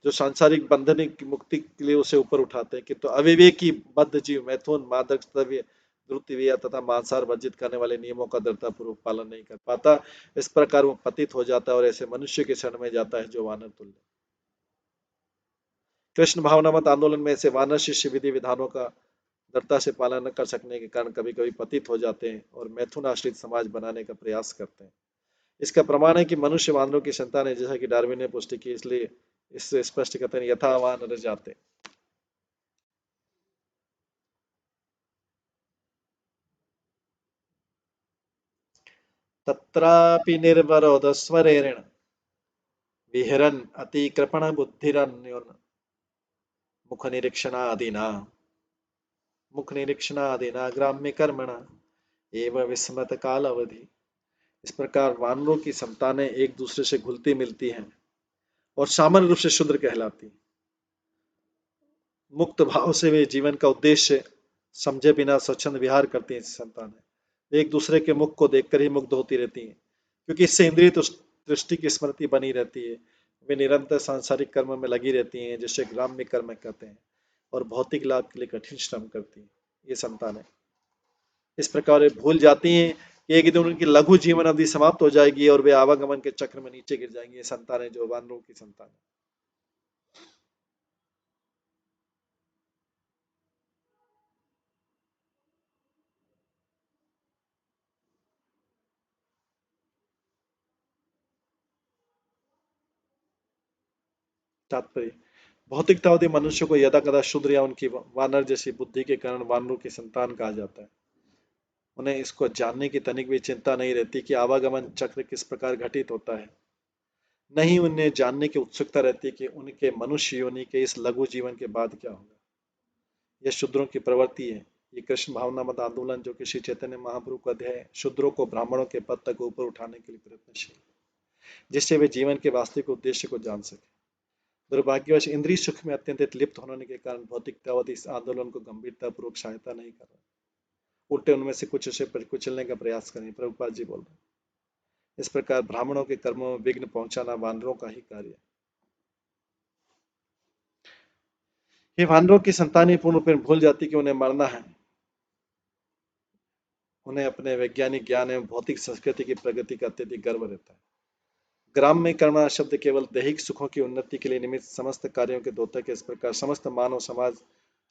S1: जो सांसारिक बंधन की मुक्ति के लिए उसे ऊपर उठाते हैं। किंतु अविवेकी बद्ध जीव मैथुन, मादक द्रव्य, द्रुतिविया तथा मांसाहार वर्जित करने वाले नियमों का दृढ़तापूर्वक पालन नहीं कर पाता। इस प्रकार वो पतित हो जाता है और ऐसे मनुष्य के शरण में जाता है जो वानर तुल्य। कृष्ण भावना मत आंदोलन में ऐसे वानर शिष्य विधि विधानों का दृढ़ता से पालन न कर सकने के कारण कभी कभी पतित हो जाते हैं और मैथुन आश्रित समाज बनाने का प्रयास करते हैं। इसका प्रमाण है कि मनुष्य वानरों की संतान है, जैसा कि डार्विन ने पुष्टि की, इसलिए इससे स्पष्ट कहते हैं यथा वानर जाते। तत्रापि निर्वरोधस्वरेण विहरन् अतिकृपण बुद्धिरन्योन मुख निरीक्षणादिना ग्राम्य कर्मणा एवं विस्मृत काल अवधि। इस प्रकार वानरों की संतानें एक दूसरे से घुलती मिलती हैं और सामान्य रूप से शूद्र कहलाती। मुक्त भाव से वे जीवन का उद्देश्य समझे बिना स्वच्छंद विहार करती हैं। संतानें वे एक दूसरे के मुख को देखकर ही मुग्ध होती रहती हैं क्योंकि इससे इंद्रिय दृष्टि की स्मृति बनी रहती है। वे निरंतर सांसारिक कर्म में लगी रहती हैं जिसे ग्राम्य कर्म कहते हैं और भौतिक लाभ के लिए कठिन श्रम करती हैं। ये संतानें इस प्रकार वे भूल जाती हैं कि एक दिन उनकी लघु जीवन अवधि समाप्त हो जाएगी और वे आवागमन के चक्र में नीचे गिर जाएंगी। ये संतानें जो वानरों की संतान है। तात्पर्य भौतिकतावादी मनुष्य को यदा कदा शूद्र या उनकी वानर जैसी बुद्धि के कारण वानरों की संतान कहा जाता है। उन्हें इसको जानने की तनिक भी चिंता नहीं रहती कि आवागमन चक्र किस प्रकार घटित होता है। नहीं उन्हें जानने की उत्सुकता रहती कि उनके मनुष्य योनि के इस लघु जीवन के बाद क्या होगा। यह शूद्रों की प्रवृत्ति है। ये कृष्ण भावना मत आंदोलन जो कि श्री चैतन्य महाप्रभु का अध्याय शूद्रों को ब्राह्मणों के पद तक ऊपर उठाने के लिए प्रयत्नशील, जिससे वे जीवन के वास्तविक उद्देश्य को जान सके। दुर्भाग्यवश इंद्रिय सुख में अत्यंत लिप्त होने के कारण भौतिकतावादी इस आंदोलन को गंभीरतापूर्वक सहायता नहीं कर रहे, उल्टे उनमें से कुछ उसे कुचलने का प्रयास करें। प्रभुपाद जी बोल रहे हैं, इस प्रकार ब्राह्मणों के कर्मों में विघ्न पहुंचाना वानरों का ही कार्य है। ये वानरों की संतान ही पूर्ण रूप भूल जाती कि उन्हें मरना है। उन्हें अपने वैज्ञानिक ज्ञान एवं भौतिक संस्कृति की प्रगति का अत्यधिक गर्व रहता है। ग्राम में कर्मणा शब्द केवल दैहिक सुखों की उन्नति के लिए निमित्त समस्त कार्यों के द्योतक है। इस प्रकार समस्त मानव समाज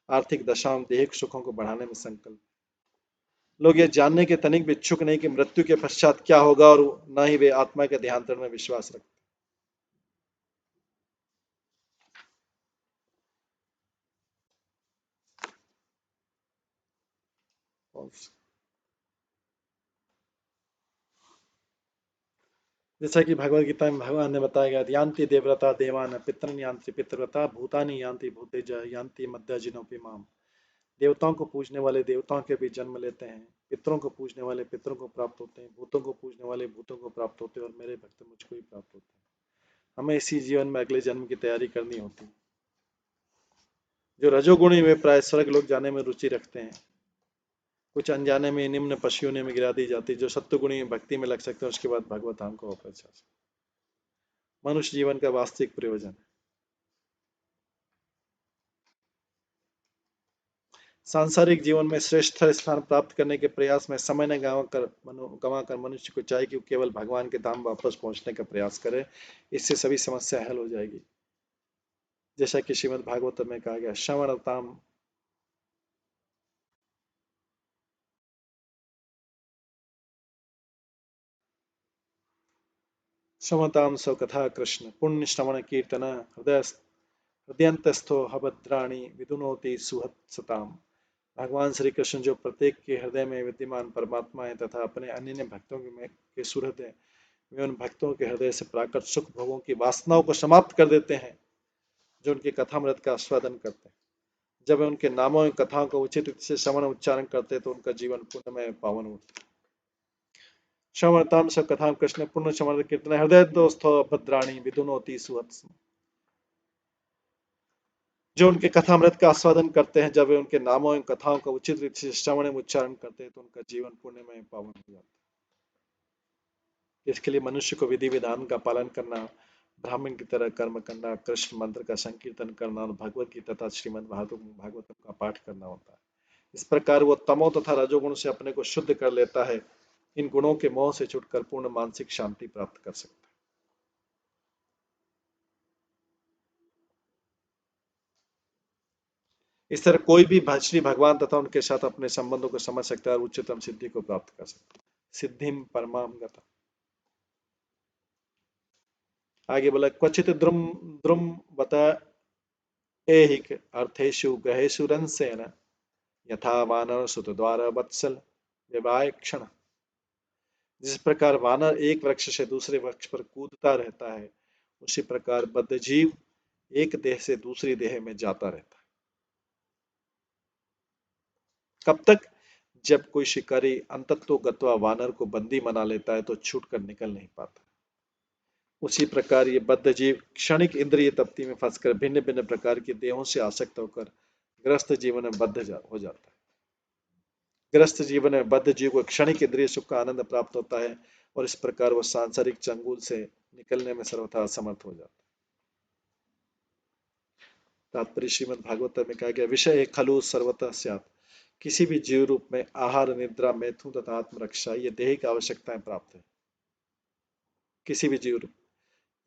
S1: आर्थिक दशाओं दैहिक सुखों को बढ़ाने में संकल्प। लोग यह जानने के तनिक भी इच्छुक नहीं कि मृत्यु के पश्चात क्या होगा, और न ही वे आत्मा के देहांतरण में विश्वास रखते। जैसा कि भगवत गीता में भगवान ने बताया गया, यान्ति देवव्रता देवान पितरन यान्ति पितृव्रता भूतानि यान्ति भूतेज यान्ति मध्यजिनोपि माम। देवताओं को पूजने वाले देवताओं के भी जन्म लेते हैं, पितरों को पूजने वाले पितरों को प्राप्त होते हैं, भूतों को पूजने वाले भूतों को प्राप्त होते हैं, और मेरे भक्त मुझको ही प्राप्त होते हैं। हमें इसी जीवन में अगले जन्म की तैयारी करनी होती है। जो रजोगुणी वे प्राय स्वर्ग लोग जाने में रुचि रखते हैं, कुछ अनजाने में निम्न पशुओं में गिरा दी जाती। जो सत्वगुणी भक्ति में लग सकते हैं उसके बाद भगवत धाम को अपेक्षा। मनुष्य जीवन का वास्तविक प्रयोजन है। सांसारिक जीवन में श्रेष्ठ स्थान प्राप्त करने के प्रयास में समय न गंवाकर मनुष्य को चाहिए कि केवल भगवान के धाम वापस पहुंचने का प्रयास करे। इससे सभी समस्या हल हो जाएगी। जैसा कि श्रीमद् भागवत में कहा गया, श्रवणताम श्रवणताम सौ कथा कृष्ण पुण्य श्रवण कीर्तन हृदयंतस्थो हभद्राणी विदुनोति सुहत्सताम। भगवान श्री कृष्ण जो प्रत्येक के हृदय में विद्यमान परमात्मा है तथा अपने अन्य भक्तों के सुहृद है, वे उन भक्तों के हृदय से प्राकृत सुख भोगों की वासनाओं को समाप्त कर देते हैं जो उनके कथामृत का आस्वादन करते हैं। जब वे उनके नामों एवं कथाओं का उचित रीति से श्रवण उच्चारण करते हैं तो उनका जीवन पुण्यमय पावन होता है। श्रवणताम स कथा कृष्ण पुण्य श्रवण कीर्तन हृदय दोस्तो भद्राणी विदुनोति सुहत्स। जो उनके कथामृत का आस्वादन करते हैं, जब वे उनके नामों एवं कथाओं का उचित रीति से श्रवण एवं उच्चारण करते हैं तो उनका जीवन पुण्यमय पावन हो जाता है। इसके लिए मनुष्य को विधि विधान का पालन करना, ब्राह्मण की तरह कर्म करना, कृष्ण मंत्र का संकीर्तन करना और भगवत गीता तथा श्रीमद् भागवतम का पाठ करना होता है। इस प्रकार वो तमो तथा रजोगुण से अपने को शुद्ध कर लेता है। इन गुणों के मोह से छुटकर पूर्ण मानसिक शांति प्राप्त कर सकता है। इस तरह कोई भी श्री भगवान तथा उनके साथ अपने संबंधों को समझ सकता है और उच्चतम सिद्धि को प्राप्त कर सकता है। सिद्धिम परमाम गता। आगे बोला, क्वचित द्रुम द्रुम बता एहिक अर्थेषु गहेषु रंसेन यथा वानर सुत द्वारा वत्सल विवाह क्षण। जिस प्रकार वानर एक वृक्ष से दूसरे वृक्ष पर कूदता रहता है, उसी प्रकार बद्ध जीव एक देह से दूसरी देह में जाता रहता है। कब तक? जब कोई शिकारी अंतत्व गत्वा वानर को बंदी बना लेता है तो छूटकर निकल नहीं पाता। उसी प्रकार ये बद्ध जीव क्षणिक इंद्रिय तप्ति में फंसकर भिन्न भिन्न प्रकार की देहों से आसक्त होकर ग्रस्त जीवन में बद्ध हो जाता है। ग्रस्त जीवन में बद्ध जीव को क्षणिक इंद्रिय सुख का आनंद प्राप्त होता है और इस प्रकार वह सांसारिक चंगुल से निकलने में सर्वथा असमर्थ हो जाता है। तात्पर्य श्रीमद् भागवत में कहा गया, विषय खलु सर्वतः स्यात्। किसी भी जीव रूप में आहार निद्रा मैथुन तथा आत्मरक्षा ये दैहिक आवश्यकताएं प्राप्त है। किसी भी जीव रूप,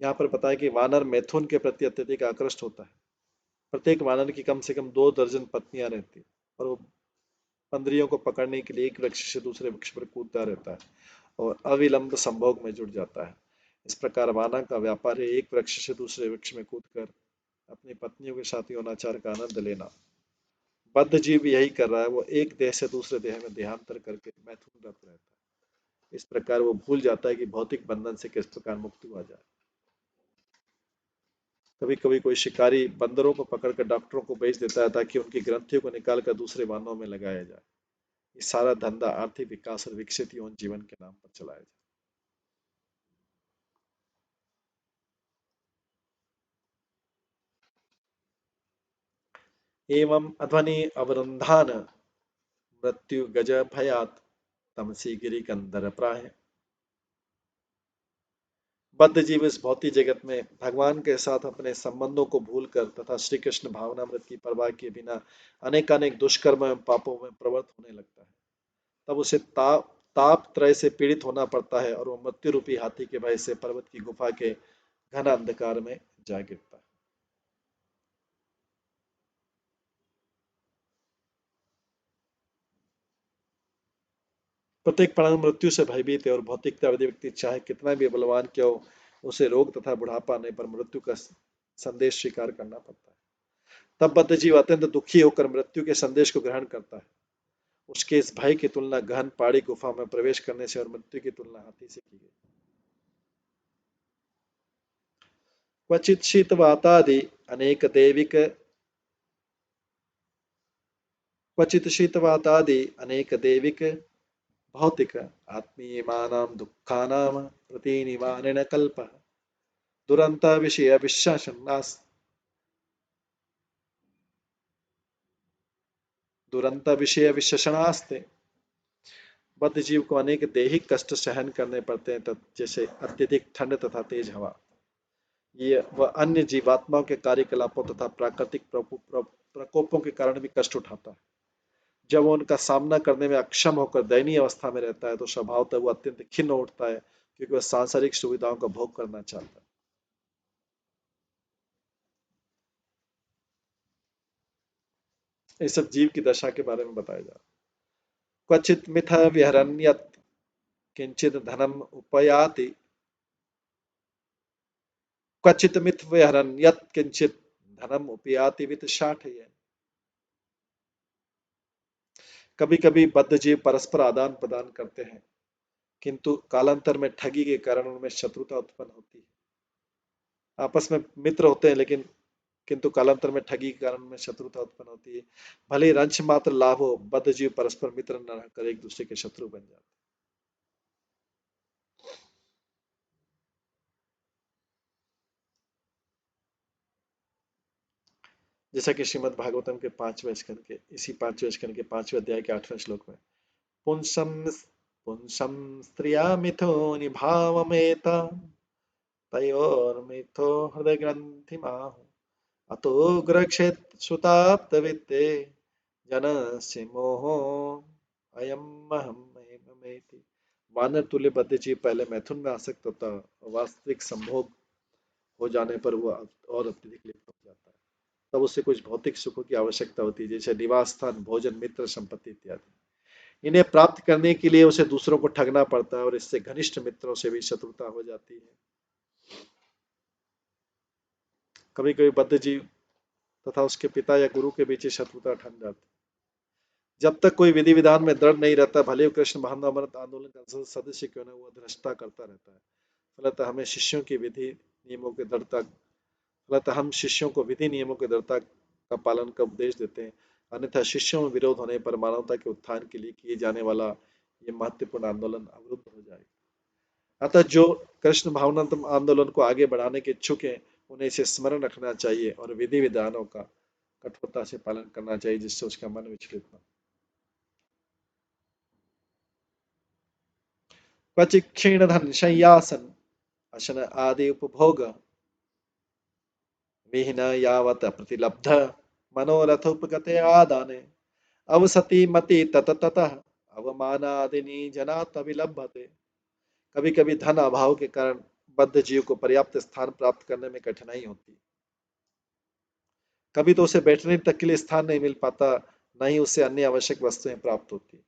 S1: यहाँ पर बताया कि वानर मैथुन के प्रति अत्यधिक आकृष्ट होता है। प्रत्येक वानर की कम से कम 2 दर्जन पत्नियां रहती है और वो पंद्रियों को पकड़ने के लिए एक वृक्ष से दूसरे वृक्ष पर कूदता रहता है और अविलंब संभोग में जुट जाता है। इस प्रकार वानर का व्यापार है एक वृक्ष से दूसरे वृक्ष में कूदकर अपनी पत्नियों के साथ यौनाचार का आनंद लेना। बद्ध जीव यही कर रहा है, वो एक देह से दूसरे देह में देहांतर करके मैथुनरत रहता है। इस प्रकार वो भूल जाता है कि भौतिक बंधन से किस प्रकार मुक्ति हुआ जाए। कभी कभी कोई शिकारी बंदरों को पकड़कर डॉक्टरों को बेच देता है ताकि उनकी ग्रंथियों को निकालकर दूसरे मानवों में लगाया जाए। ये सारा धंधा आर्थिक विकास और विकसित यौन जीवन के नाम पर चलाया जाए। एवं अध्वनि अवरुन्धान मृत्यु गज भयात तमसी गिरी कंदर प्राय। बद्ध जीव इस भौतिक जगत में भगवान के साथ अपने संबंधों को भूलकर तथा श्री कृष्ण भावनामृत की परवाह किए बिना अनेकानेक दुष्कर्म एवं पापों में प्रवृत्त होने लगता है। तब उसे ताप त्रय से पीड़ित होना पड़ता है और वो मृत्यु रूपी हाथी के भय से पर्वत की गुफा के घन अंधकार में जा गिरता है। प्रत्येक प्राणी मृत्यु से भयभीत है और भौतिकतावादी व्यक्ति चाहे कितना भी बलवान क्यों हो, उसे रोग तथा बुढ़ापा आने पर मृत्यु का संदेश स्वीकार करना पड़ता है। तब बद्ध जीव अत्यंत दुखी होकर मृत्यु के संदेश को ग्रहण करता है। उसके इस भय की तुलना गहन पहाड़ी गुफा में प्रवेश करने से और मृत्यु की तुलना हाथी से की गई। क्वचित शीतवातादि अनेक देविक क्वचित शीतवातादि अनेक देविक भौतिक आत्मीयमानां दुःखानां प्रतिनिवारण कल्पः दुरंत विषय विश्वासन्नास दुरंत विषय विशेषणास्ते। बद्ध जीव को अनेक दैहिक कष्ट सहन करने पड़ते हैं, जैसे अत्यधिक ठंड तथा तेज हवा। ये वह अन्य जीवात्माओं के कार्यकलापों तथा प्राकृतिक प्रकोपों के कारण भी कष्ट उठाता है। जब वो उनका सामना करने में अक्षम होकर दयनीय अवस्था में रहता है तो स्वभावतः वो अत्यंत खिन्न उठता है, क्योंकि वह सांसारिक सुविधाओं का भोग करना चाहता है। इस सब जीव की दशा के बारे में बताया जा रहा है। क्वचित मिथ विहरन्यत किंचित धनम उपयाति क्वचित मिथ विहरन्यत किंचित धनम उपयाति वित्त शाठयेन। कभी कभी बद्ध जीव परस्पर आदान प्रदान करते हैं, किंतु कालांतर में ठगी के कारण उनमें शत्रुता उत्पन्न होती है। आपस में मित्र होते हैं, लेकिन किंतु कालांतर में ठगी के कारण में शत्रुता उत्पन्न होती है। भले ही रंश मात्र लाभ हो, बद्ध जीव परस्पर मित्र न रहकर एक दूसरे के शत्रु बन जाते हैं। जैसा कि श्रीमद् भागवतम के 5वें स्कंद के इसी 5वें स्कंद के 5वें अध्याय के 8वें श्लोक में पुंसम पुंसम स्त्रिया मिथो निभावमेता तयोर्मिथो हृदय ग्रंथि माहु अतो ग्रक्षेत सुताप्त वित्ते जनस्य मोहो अयम महमेति। वानर तुल्य बद्ध जीव पहले मैथुन में आसक्त होता, वास्तविक संभोग हो जाने पर वह और अत्यधिक लिप्त हो जाता है। तब उससे कुछ भौतिक सुखों की आवश्यकता होती है, जैसे निवास स्थान, भोजन, मित्र, संपत्ति इत्यादि। इन्हें प्राप्त करने के लिए उसे दूसरों को ठगना पड़ता है और इससे घनिष्ठ मित्रों से भी शत्रुता हो जाती है। कभी कभी बद्ध जीव तथा उसके पिता या गुरु के बीच शत्रुता ठन जाती है। जब तक कोई विधि विधान में दृढ़ नहीं रहता, भले ही कृष्ण भावनामृत आंदोलन का सदस्य क्यों न वो भ्रष्टा करता रहता है। फलतः हमें शिष्यों की विधि नियमों की दृढ़ता फलतः हम शिष्यों को विधि नियमों की दृढ़ता का पालन का उपदेश देते हैं, अन्यथा शिष्यों में विरोध होने पर मानवता के उत्थान के लिए किए जाने वाला ये महत्वपूर्ण आंदोलन अवरुद्ध हो जाएगा। अतः जो कृष्ण भावनात्मक आंदोलन को आगे बढ़ाने के इच्छुक हैं, उन्हें इसे स्मरण रखना चाहिए और विधि विधानों का कठोरता से पालन करना चाहिए, जिससे उसका मन विचलित न हो। क्वचित क्षीण धन शय्यासन अशन आदि उपभोग विहीन यावत प्रतिलब्ध मनोरथ उपगते आदाने अवसति मति तत ततः अवमानादिनी जनात अभिलभते। कभी कभी धन अभाव के कारण बद्ध जीव को पर्याप्त स्थान प्राप्त करने में कठिनाई होती। कभी तो उसे बैठने तक के लिए स्थान नहीं मिल पाता, न ही उसे अन्य आवश्यक वस्तुएं प्राप्त होती।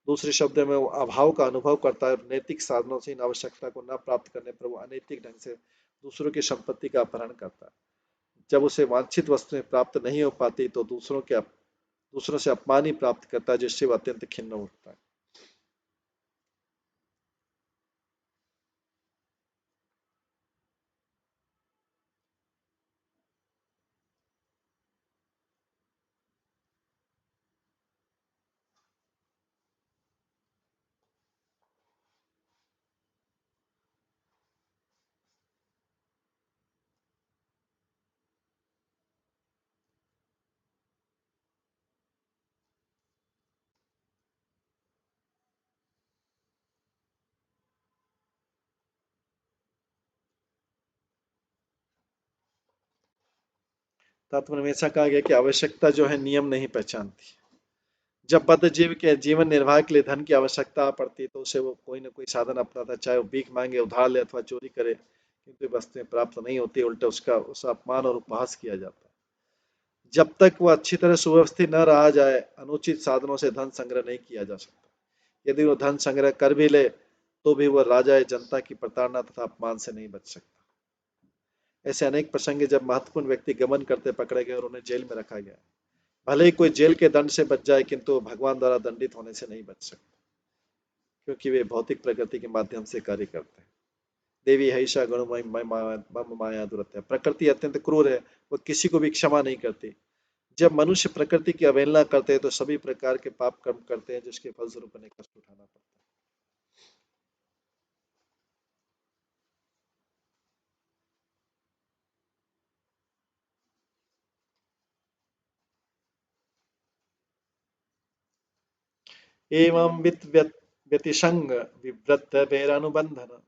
S1: दूसरे शब्दों में वो अभाव का अनुभव करता है और नैतिक साधनों से इन आवश्यकता को न प्राप्त करने पर वो अनैतिक ढंग से दूसरों की संपत्ति का अपहरण करता है। जब उसे वांछित वस्तुएं प्राप्त नहीं हो पाती तो दूसरों से अपमान ही प्राप्त करता है, जिससे वह अत्यंत खिन्न होता है। तत्व में हमेशा कहा गया कि आवश्यकता जो है नियम नहीं पहचानती। जब बद्ध जीव के जीवन निर्वाह के लिए धन की आवश्यकता पड़ती तो उसे वो कोई ना कोई साधन अपनाता, चाहे वो भीख मांगे, उधार ले अथवा चोरी करे, किंतु वस्तुएं प्राप्त नहीं होती, उल्टा उसका अपमान और उपहास किया जाता है। जब तक वह अच्छी तरह सुव्यवस्थित न रहा जाए, अनुचित साधनों से धन संग्रह नहीं किया जा सकता। यदि वो धन संग्रह कर भी ले तो भी वह राजा या जनता की प्रताड़ना तथा अपमान से नहीं बच सकता। ऐसे अनेक प्रसंग हैं जब महत्वपूर्ण व्यक्ति गमन करते पकड़े गए और उन्हें जेल में रखा गया। भले ही कोई जेल के दंड से बच जाए, किंतु भगवान द्वारा दंडित होने से नहीं बच सकता, क्योंकि वे भौतिक प्रकृति के माध्यम से कार्य करते हैं। देवी हईशा गुणमय मम माया दुरत्य। प्रकृति अत्यंत क्रूर है, वह किसी को भी क्षमा नहीं करती। जब मनुष्य प्रकृति की अवहेलना करते हैं तो सभी प्रकार के पाप कर्म करते हैं, जिसके फलस्वरूप उन्हें कष्ट उठाना पड़ता है। एवं व्यतिसंग विव्रत वैरानुबंधन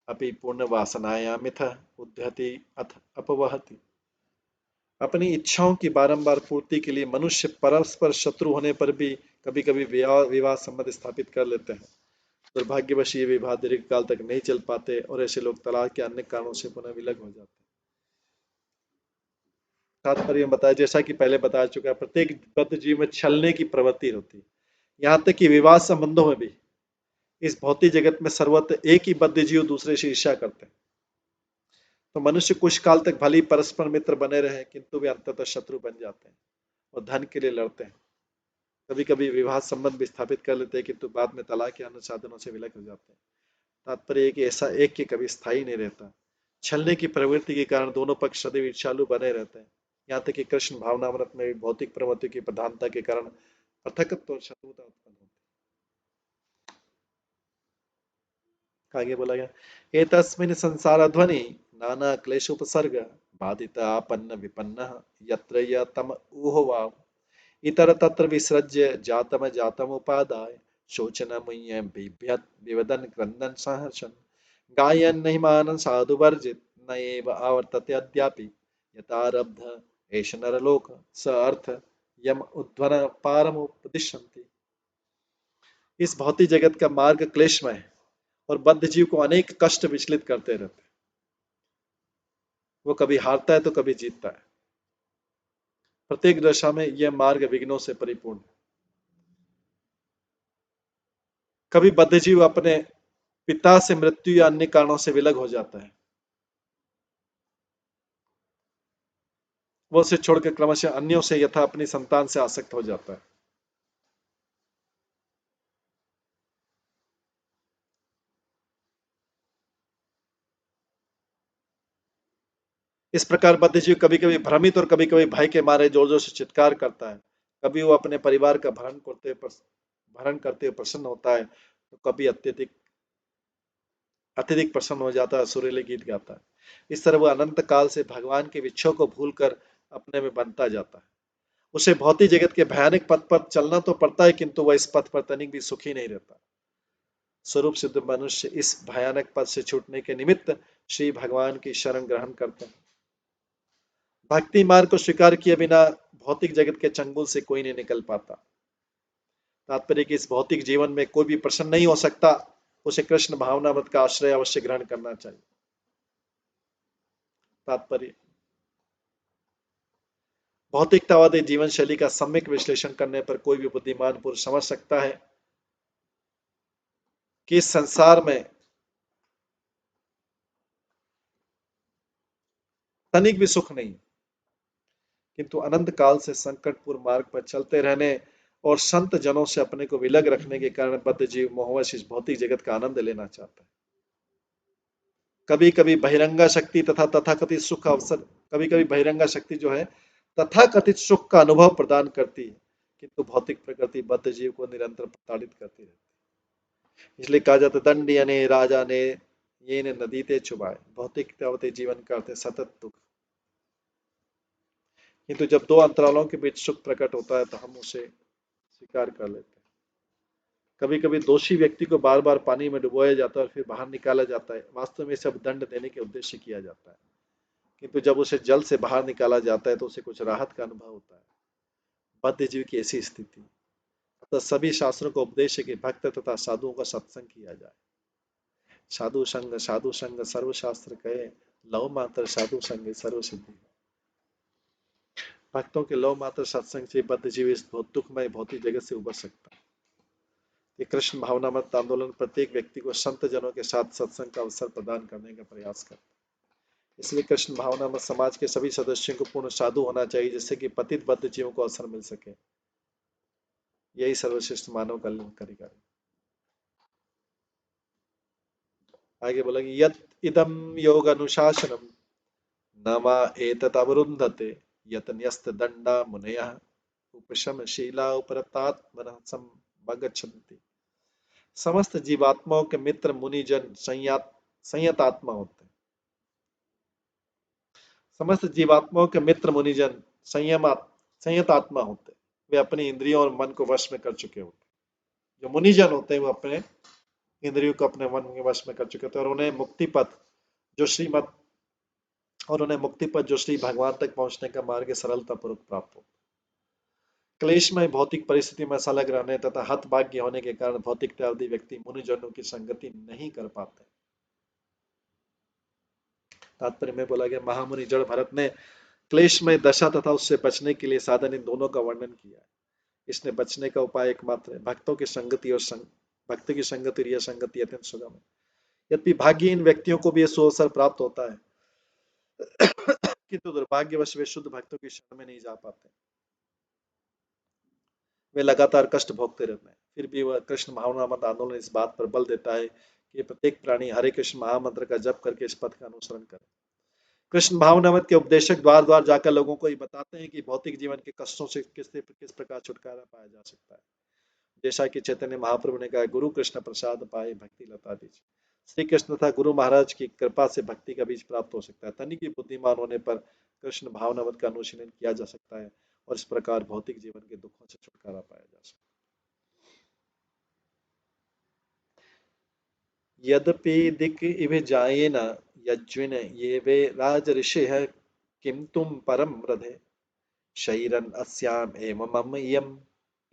S1: अपि पूर्ण वासनाया मिथ उद्यति अथ अपवहति। अपनी इच्छाओं की बारंबार पूर्ति के लिए मनुष्य परस्पर शत्रु होने पर भी कभी कभी विवाह संबंध स्थापित कर लेते हैं। दुर्भाग्यवश ये विवाह दीर्घ काल तक नहीं चल पाते और ऐसे लोग तलाक के अन्य कारणों से पुनः विलग हो जाते हैं। तात्पर्य बताया, जैसा कि पहले बता चुका है, प्रत्येक बद्ध जीव में छलने की प्रवृत्ति होती है। यहाँ तक कि विवाह संबंधों में भी इस भौतिक जगत में सर्वत्र एक ही बद्ध जीव दूसरे से ईर्ष्या करते हैं। तो मनुष्य कुछ काल तक भले ही परस्पर मित्र बने रहे, किंतु वे अंततः शत्रु बन जाते हैं और धन के लिए लड़ते हैं। कभी कभी विवाह संबंध भी स्थापित कर लेते हैं, किंतु बाद में तलाक या अन्य साधनों से विलग हो जाते हैं। तात्पर्य है कि ऐसा एक के कभी स्थायी नहीं रहता। छलने की प्रवृत्ति के कारण दोनों पक्ष सदैव ईर्ष्यालु बने रहते हैं। यहाँ तक कि कृष्ण भावनामृत में भी भौतिक प्रवृत्ति की प्रधानता के कारण पृथकत्व और शत्रुता उत्पन्न होती है। आगे बोला गया, एतस्मिन् संसार ध्वनि नाना क्लेश उपसर्ग बाधित आपन्न विपन्न यत्र यतम ऊहवा इतर तत्र विसृज्य जातम जातम उपादाय शोचन मुह्य बिभ्यत विवदन क्रंदन सहर्षन गायन महिमान साधु वर्जित न एव आवर्तते अद्यापि यथारब्ध एष नरलोक स अर्थ यम उद्ध्वन पारमुपदिशन्ति। इस भौतिक जगत का मार्ग क्लेशमय है और बद्ध जीव को अनेक कष्ट विचलित करते रहते हैं। वो कभी हारता है तो कभी जीतता है। प्रत्येक दशा में यह मार्ग विघ्नों से परिपूर्ण है। कभी बद्ध जीव अपने पिता से मृत्यु या अन्य कारणों से विलग हो जाता है, वो उसे छोड़कर क्रमशः अन्यों से यथा अपनी संतान से आसक्त हो जाता है। इस प्रकार बद्ध जीव कभी कभी भ्रमित और कभी कभी भय के मारे जोर जोर से चित्कार करता है। कभी वो अपने परिवार का भरण करते हुए प्रसन्न होता है, तो कभी अत्यधिक अत्यधिक प्रसन्न हो जाता है, सुरीले गीत गाता है। इस तरह वो अनंत काल से भगवान के विच्छोह को भूलकर अपने में बनता जाता है। उसे भौतिक जगत के भयानक पथ पर चलना तो पड़ता है, किंतु वह इस पथ पर तनिक भी सुखी नहीं रहता। स्वरूप सिद्ध मनुष्य इस भयानक पद से छूटने के निमित्त श्री भगवान की शरण ग्रहण करते हैं। भक्ति मार्ग को स्वीकार किए बिना भौतिक जगत के चंगुल से कोई नहीं निकल पाता। तात्पर्य कि इस भौतिक जीवन में कोई भी प्रसन्न नहीं हो सकता, उसे कृष्ण भावनामृत का आश्रय अवश्य ग्रहण करना चाहिए। तात्पर्य, भौतिकतावादी जीवन शैली का सम्यक विश्लेषण करने पर कोई भी बुद्धिमान पुरुष समझ सकता है कि इस संसार में तनिक भी सुख नहीं। किंतु अनंत काल से संकटपूर्ण मार्ग पर चलते रहने और संत जनों से अपने को विलग रखने के कारण बद्ध जीव मोहवश इस भौतिक जगत का आनंद लेना चाहता है। कभी कभी बहिरंगा शक्ति तथा तथाकथित सुख अवसर कभी कभी बहिरंगा शक्ति जो है तथाकथित सुख का अनुभव प्रदान करती है, किंतु भौतिक प्रकृति बद्ध जीव को निरंतर प्रताड़ित करती रहती है। इसलिए कहा जाता है दंड ने राजा ने ये ने नदी ते चुबाए, भौतिक जीवन का अर्थ है सतत दुख। किंतु जब दो अंतरालों के बीच सुख प्रकट होता है तो हम उसे स्वीकार कर लेते हैं। कभी कभी दोषी व्यक्ति को बार बार पानी में डुबोया जाता है और फिर बाहर निकाला जाता है, वास्तव में सब दंड देने के उद्देश्य किया जाता है। किंतु जब उसे जल से बाहर निकाला जाता है तो उसे कुछ राहत का अनुभव होता है। बद्ध जीव की ऐसी स्थिति, अतः सभी शास्त्रों का उपदेश है कि भक्त तथा साधुओं का सत्संग किया जाए। साधु संग सर्वशास्त्र कहे, लव मात्र साधु संग सर्व सिद्धि। भक्तों के लव मात्र सत्संग से बद्ध जीव इस दुखमय भौतिक जगत से उबर सकता है। ये कृष्ण भावना मत आंदोलन प्रत्येक व्यक्ति को संत जनों के साथ सत्संग का अवसर प्रदान करने का प्रयास करता है। इसलिए कृष्ण भावना मत समाज के सभी सदस्यों को पूर्ण साधु होना चाहिए, जिससे कि पतित बद्ध जीवों को अवसर मिल सके। यही सर्वश्रेष्ठ मानव कल्याणकारी कार्य। आगे बोलेंगे यत इदम योग अनुशासनम नमा एतत् अवरुन्धते यत न्यस्त दंडा मुनयः उपशम शीला उपरतात्मनः समगच्छन्ति। समस्त जीवात्माओं के मित्र मुनिजन संयत आत्मा होते हैं। समस्त जीवात्माओं के मित्र मुनिजन संयत आत्मा होते हैं। वे अपनी इंद्रियों और मन को वश में कर चुके होते हैं। जो मुनिजन होते हैं वो अपने इंद्रियों को अपने मन के वश में कर चुके होते हैं और उन्हें मुक्ति पथ जो श्री भगवान तक पहुंचने का मार्ग सरलता पूर्वक प्राप्त हो। क्लेशमय भौतिक परिस्थिति में संलग्न रहने तथा हतभाग्य होने के कारण भौतिक त्यागी व्यक्ति मुनिजनों की संगति नहीं कर पाते। तात्पर्य में बोला गया महामुनि जड़ भरत ने क्लेशमय दशा तथा उससे बचने के लिए साधन इन दोनों का वर्णन किया है। इसने बचने का उपाय एकमात्र है, भक्तों की संगति और भक्त की संगति और यह संगति अत्यंत सुगम है। यद्यपि भाग्यहीन व्यक्तियों को भी यह सुअवसर प्राप्त होता है, किंतु दुर्भाग्यवश वे शुद्ध भक्तों की शरण में नहीं जा पाते। वे लगातार कष्ट भोगते रहते हैं। फिर भी वह कृष्ण भावनामत आंदोलन इस बात पर बल देता है कि प्रत्येक प्राणी हरे कृष्ण महामंत्र का जप करके इस पथ का अनुसरण करे। कृष्ण भावनामत के उपदेशक द्वार द्वार जाकर लोगों को ये बताते हैं कि भौतिक जीवन के कष्टों से किस प्रकार छुटकारा पाया जा सकता है। जैसा कि चैतन्य महाप्रभु ने कहा, गुरु कृष्ण प्रसाद पाए भक्ति लता बीज। श्री कृष्ण तथा गुरु महाराज की कृपा से भक्ति का बीज प्राप्त हो सकता है। तनिक की बुद्धिमान होने पर कृष्ण भावनामत का अनुशीलन किया जा सकता है और इस प्रकार भौतिक जीवन के दुखों से छुटकारा पाया जा सकता है। यद्यपि दिक् इव जायेन यज्विन ये वे राज ऋषि है किम तुम परम रधे शैरन अस्याम एवं यम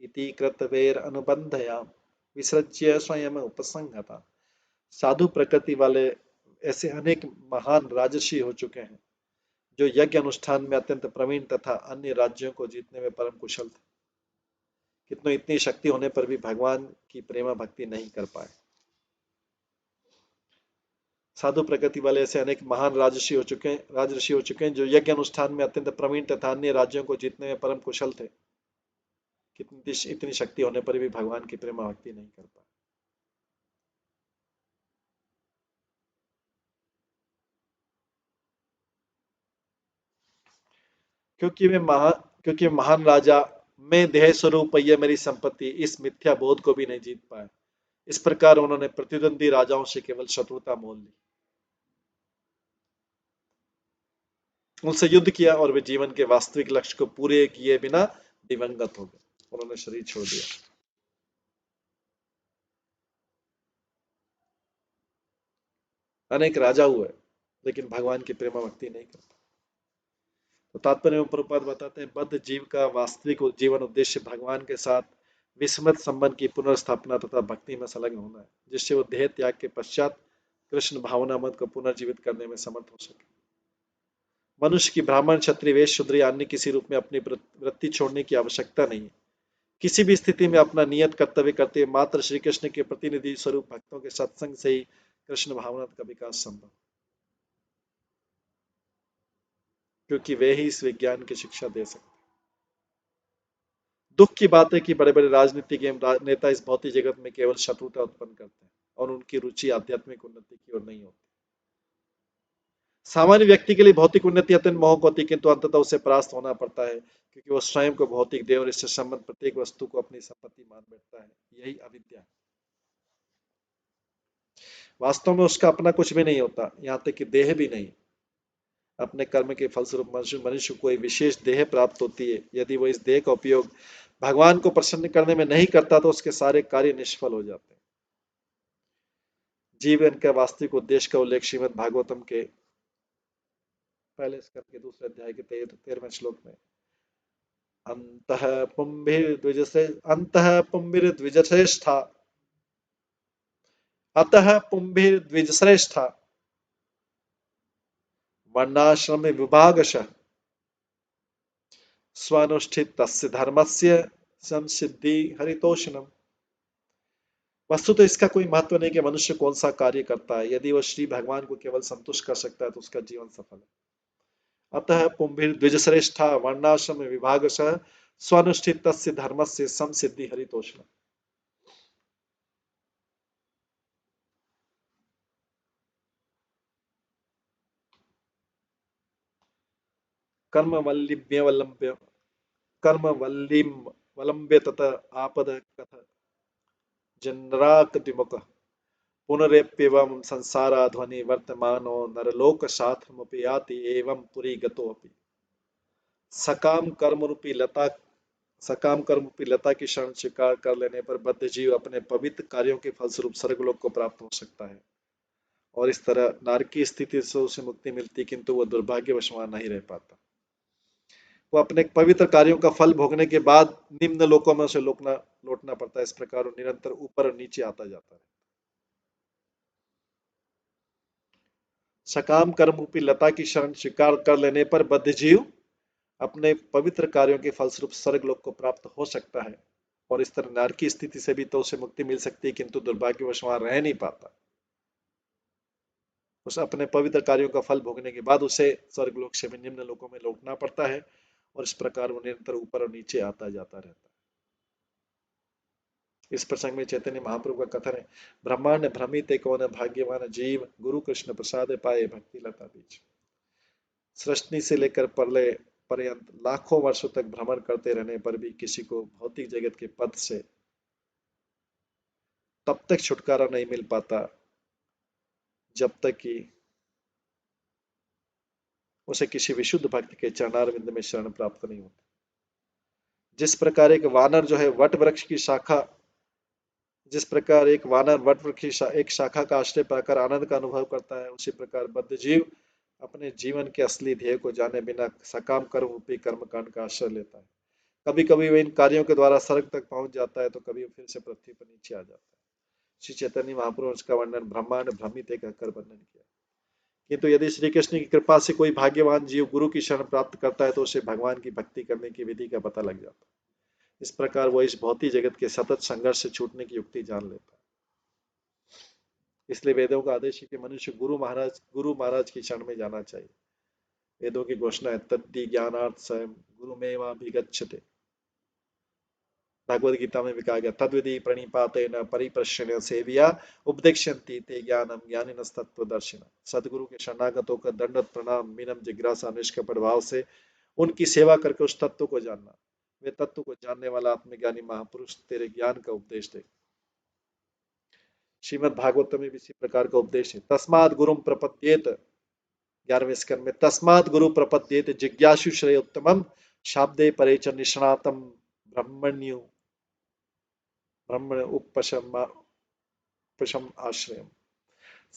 S1: इति कृतवेर अनुबंधया विसृज्य स्वयं उपसंहता। साधु प्रकृति वाले ऐसे अनेक महान राजर्षि हो चुके हैं जो यज्ञ अनुष्ठान में अत्यंत प्रवीण तथा अन्य राज्यों को जीतने में परम कुशल थे, कितनों इतनी शक्ति होने पर भी भगवान की प्रेमा भक्ति नहीं कर पाए। साधु प्रकृति वाले ऐसे अनेक महान राजर्षि हो चुके हैं जो यज्ञ अनुष्ठान में अत्यंत प्रवीण तथा अन्य राज्यों को जीतने में परम कुशल थे, कितनी इतनी शक्ति होने पर भी भगवान की प्रेमा भक्ति नहीं कर पाए। क्योंकि महान राजा मैं देह स्वरूप ये मेरी संपत्ति इस मिथ्या बोध को भी नहीं जीत पाए। इस प्रकार उन्होंने प्रतिद्वंदी राजाओं से केवल शत्रुता मोल ली, उनसे युद्ध किया और वे जीवन के वास्तविक लक्ष्य को पूरे किए बिना दिवंगत हो गए। उन्होंने शरीर छोड़ दिया। अनेक राजा हुए लेकिन भगवान की प्रेमा भक्ति नहीं करते। तो तात्पर्य में प्रभुपाद बताते हैं बद्ध जीव का वास्तविक जीवन उद्देश्य भगवान के साथ विस्मृत संबंध की पुनर्स्थापना तथा भक्ति में संलग्न होना है, जिससे वो देह त्याग के पश्चात कृष्ण भावनामत को पुनर्जीवित करने में समर्थ हो सके। मनुष्य की ब्राह्मण क्षत्रिय वैश्य शूद्र या अन्य किसी रूप में अपनी वृत्ति छोड़ने की आवश्यकता नहीं है। किसी भी स्थिति में अपना नियत कर्तव्य करते हुए मात्र श्री कृष्ण के प्रतिनिधि स्वरूप भक्तों के सत्संग से ही कृष्ण भावना का विकास संभव। क्योंकि वे ही इस विज्ञान की शिक्षा दे सकते। दुख की बात है कि बड़े बड़े राजनीतिक एवं नेता इस भौतिक जगत में केवल शत्रुता उत्पन्न करते हैं और उनकी रुचि आध्यात्मिक उन्नति की ओर नहीं होती। सामान्य व्यक्ति के लिए भौतिक उन्नति अत्यंत मोहक होती है, किंतु अंततः उसे परास्त होना पड़ता है, क्योंकि वो स्वयं को भौतिक देह और इससे संबंध प्रत्येक वस्तु को अपनी संपत्ति मान बैठता है। यही अविद्या है। वास्तव में उसका अपना कुछ भी नहीं होता, यहाँ तक कि देह भी नहीं। अपने कर्म के फलस्वरूप मनुष्य को एक विशेष देह प्राप्त होती है। यदि वो इस देह का उपयोग भगवान को प्रसन्न करने में नहीं करता तो उसके सारे कार्य निष्फल हो जाते हैं। जीवन का वास्तविक उद्देश्य का उल्लेख श्रीमद् भागवतम के पहले स्कंद के दूसरे अध्याय के 13वें श्लोक में अंतः पुंभिर्द्विजश्रेष्ठा अतः पुंभिर्द्विजश्रेष्ठा वर्णाश्रम विभागशः स्वानुष्ठित तस्य धर्मस्य संसिद्धि हरितोषणम। वस्तु तो इसका कोई महत्व नहीं कि मनुष्य कौन सा कार्य करता है। यदि वह श्री भगवान को केवल संतुष्ट कर सकता है तो उसका जीवन सफल है। अतः पुंभिर्द्विजश्रेष्ठा वर्णाश्रम विभागशः स्वानुष्ठित तस्य धर्मस्य संसिद्धि हरितोषणम। कर्मवल्लिभ्यवलंब्य कर्मवल्लिमवलंब्य तथा आपद कथ जन्राकद्विमुख पुनरेप्यवं संसाराध्वनि वर्तमानो नरलोकशास्त्रमपि याति एवं पुरी गतोऽपि। सकाम कर्म रूपी लता की शरण स्वीकार कर लेने पर बद्ध जीव अपने पवित्र कार्यों के फलस्वरूप स्वर्गलोक को प्राप्त हो सकता है और इस तरह नारकीय स्थिति से उसे मुक्ति मिलती, किंतु वह दुर्भाग्यवश वहां नहीं रह पाता। वो अपने पवित्र कार्यों का फल भोगने के बाद निम्न लोकों में उसे लौटना पड़ता है। इस प्रकार वो निरंतर ऊपर और नीचे आता जाता है। सकाम कर्म रूपी लता की शरण स्वीकार कर लेने पर बद्ध जीव अपने पवित्र कार्यों के फलस्वरूप स्वर्ग लोक को प्राप्त हो सकता है और इस तरह नरक की स्थिति से भी तो उसे मुक्ति मिल सकती है, किंतु दुर्भाग्यवश वहां रह नहीं पाता। उसे अपने पवित्र कार्यों का फल भोगने के बाद उसे स्वर्ग लोक से भी निम्न लोकों में लौटना पड़ता है और इस प्रकार वो निरंतर ऊपर और नीचे आता जाता रहता है। इस प्रसंग में चैतन्य महाप्रभु का कथन है, ब्रह्मांड भ्रमित कौन भाग्यवान जीव गुरु कृष्ण प्रसाद पाए भक्ति लता बीच। सृष्टि से लेकर प्रलय पर्यंत लाखों वर्षों तक भ्रमण करते रहने पर भी किसी को भौतिक जगत के पद से तब तक छुटकारा नहीं मिल पाता जब तक कि उसे किसी विशुद्ध भक्त के चरणारविंद में शरण प्राप्त नहीं होती। जिस प्रकार एक वानर जो है वट वृक्ष की शाखा जिस प्रकार एक वानर वट वृक्ष की एक शाखा का आश्रय पाकर आनंद का अनुभव करता है, उसी प्रकार बद्ध जीव अपने जीवन के असली ध्येय को जाने बिना सकाम कर्म रूपी कर्मकांड का आश्रय लेता है। कभी कभी वह इन कार्यों के द्वारा स्वर्ग तक पहुंच जाता है तो कभी फिर से पृथ्वी पर नीचे आ जाता है। श्री चैतन्य महाप्रभु ने इसका वर्णन ब्रह्मांड भ्रमित कहकर वर्णन किया। किंतु यदि श्री कृष्ण की कृपा से कोई भाग्यवान जीव गुरु की शरण प्राप्त करता है तो उसे भगवान की भक्ति करने की विधि का पता लग जाता है। इस प्रकार वह इस भौतिक जगत के सतत संघर्ष से छूटने की युक्ति जान लेता है। इसलिए वेदों का आदेश है कि मनुष्य गुरु महाराज की शरण में जाना चाहिए। वेदों की घोषणा है, तद्धि ज्ञानार्थ स्वयं गुरुमेवाभिगच्छते। भगवद गीता में भी कहा गया, तद्विधि प्रणिपातेन परिप्रश्न सेविया उपदेक्ष्यन्ति ते ज्ञानम ज्ञानिनस्तत्त्वदर्शिनः। सदगुरु के शरणागत होकर दंडवत प्रणाम विनम्र जिज्ञासा निष्कपट भाव से उनकी सेवा करके उस तत्व को जानना। वे तत्व को जानने वाला आत्मज्ञानी महापुरुष तेरे ज्ञान का उपदेश दे। श्रीमद् भागवत में भी इसी प्रकार का उपदेश है। तस्माद् गुरुम प्रपद्येत, 11वें स्कंद में, तस्माद् गुरु प्रपद्येत जिज्ञासु श्रेय उत्तमम शाब्दे परे च निष्णातम ब्रह्मण्यो ब्रह्मण उपशम आश्रयम।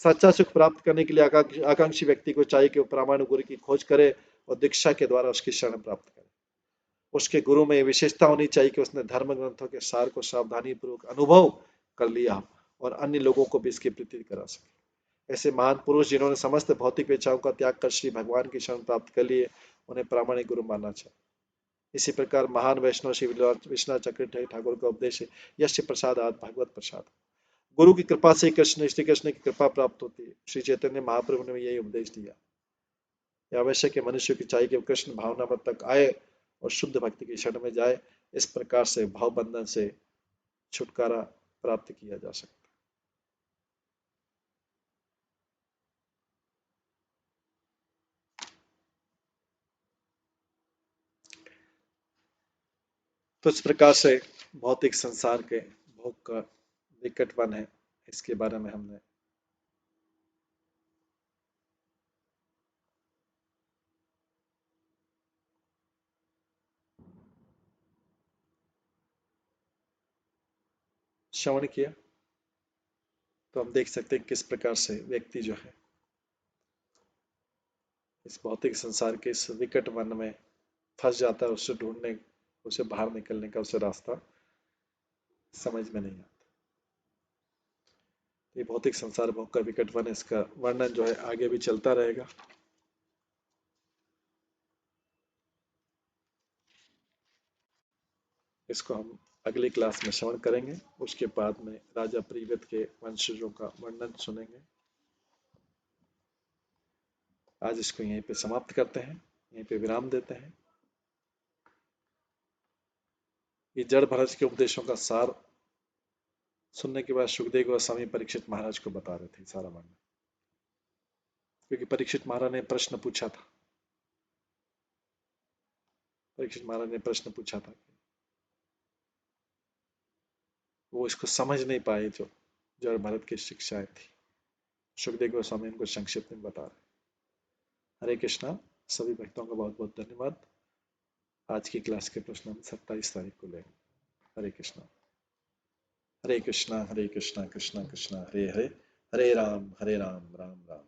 S1: सच्चा सुख प्राप्त करने के लिए आकांक्षी व्यक्ति को चाहिए कि वो प्रामाणिक गुरु की खोज करे और दीक्षा के द्वारा उसकी शरण प्राप्त करे। उसके गुरु में यह विशेषता होनी चाहिए कि उसने धर्म ग्रंथों के सार को सावधानी पूर्वक अनुभव कर लिया और अन्य लोगों को भी इसकी प्रतीति करा सके। ऐसे महान पुरुष जिन्होंने समस्त भौतिक इच्छाओं का त्याग कर श्री भगवान की शरण प्राप्त कर लिए, उन्हें प्रामाणिक गुरु मानना चाहिए। इसी प्रकार महान वैष्णव श्री विश्वनाथ चक्रवर्ती ठाकुर का उपदेश है, यश प्रसाद आद भगवत प्रसाद। गुरु की कृपा से श्री कृष्ण की कृपा प्राप्त होती है। श्री चैतन्य महाप्रभु ने यही उपदेश दिया। यह आवश्यक है मनुष्य की चाहिए कि कृष्ण भावना पर तक आए और शुद्ध भक्ति की शरण में जाए। इस प्रकार से भाव बंधन से छुटकारा प्राप्त किया जा सकता है। तो इस प्रकार से भौतिक संसार के भोग का विकटवन है, इसके बारे में हमने श्रवण किया। तो हम देख सकते हैं किस प्रकार से व्यक्ति जो है इस भौतिक संसार के इस विकट वन में फंस जाता है, उससे ढूंढने, उसे बाहर निकलने का उसे रास्ता समझ में नहीं आता। ये भौतिक संसार भोग का विकट वन, इसका वर्णन जो है आगे भी चलता रहेगा। इसको हम अगली क्लास में श्रवण करेंगे। उसके बाद में राजा प्रीवित के वंशजों का वर्णन सुनेंगे। आज इसको यहीं पे समाप्त करते हैं, यहीं पे विराम देते हैं। ये जड़ भरत के उपदेशों का सार सुनने के बाद सुखदेव गोस्वामी परीक्षित महाराज को बता रहे थे सारा वर्णन, क्योंकि परीक्षित महाराज ने प्रश्न पूछा था। परीक्षित महाराज ने प्रश्न पूछा था, वो इसको समझ नहीं पाए जो जड़ भरत की शिक्षाएं थी। सुखदेव गोस्वामी इनको संक्षिप्त में बता रहे। हरे कृष्णा। सभी भक्तों का बहुत बहुत धन्यवाद। आज की क्लास के प्रश्न हम 27 तारीख को लेंगे। हरे कृष्णा। हरे कृष्णा कृष्णा कृष्णा हरे हरे, हरे राम राम राम।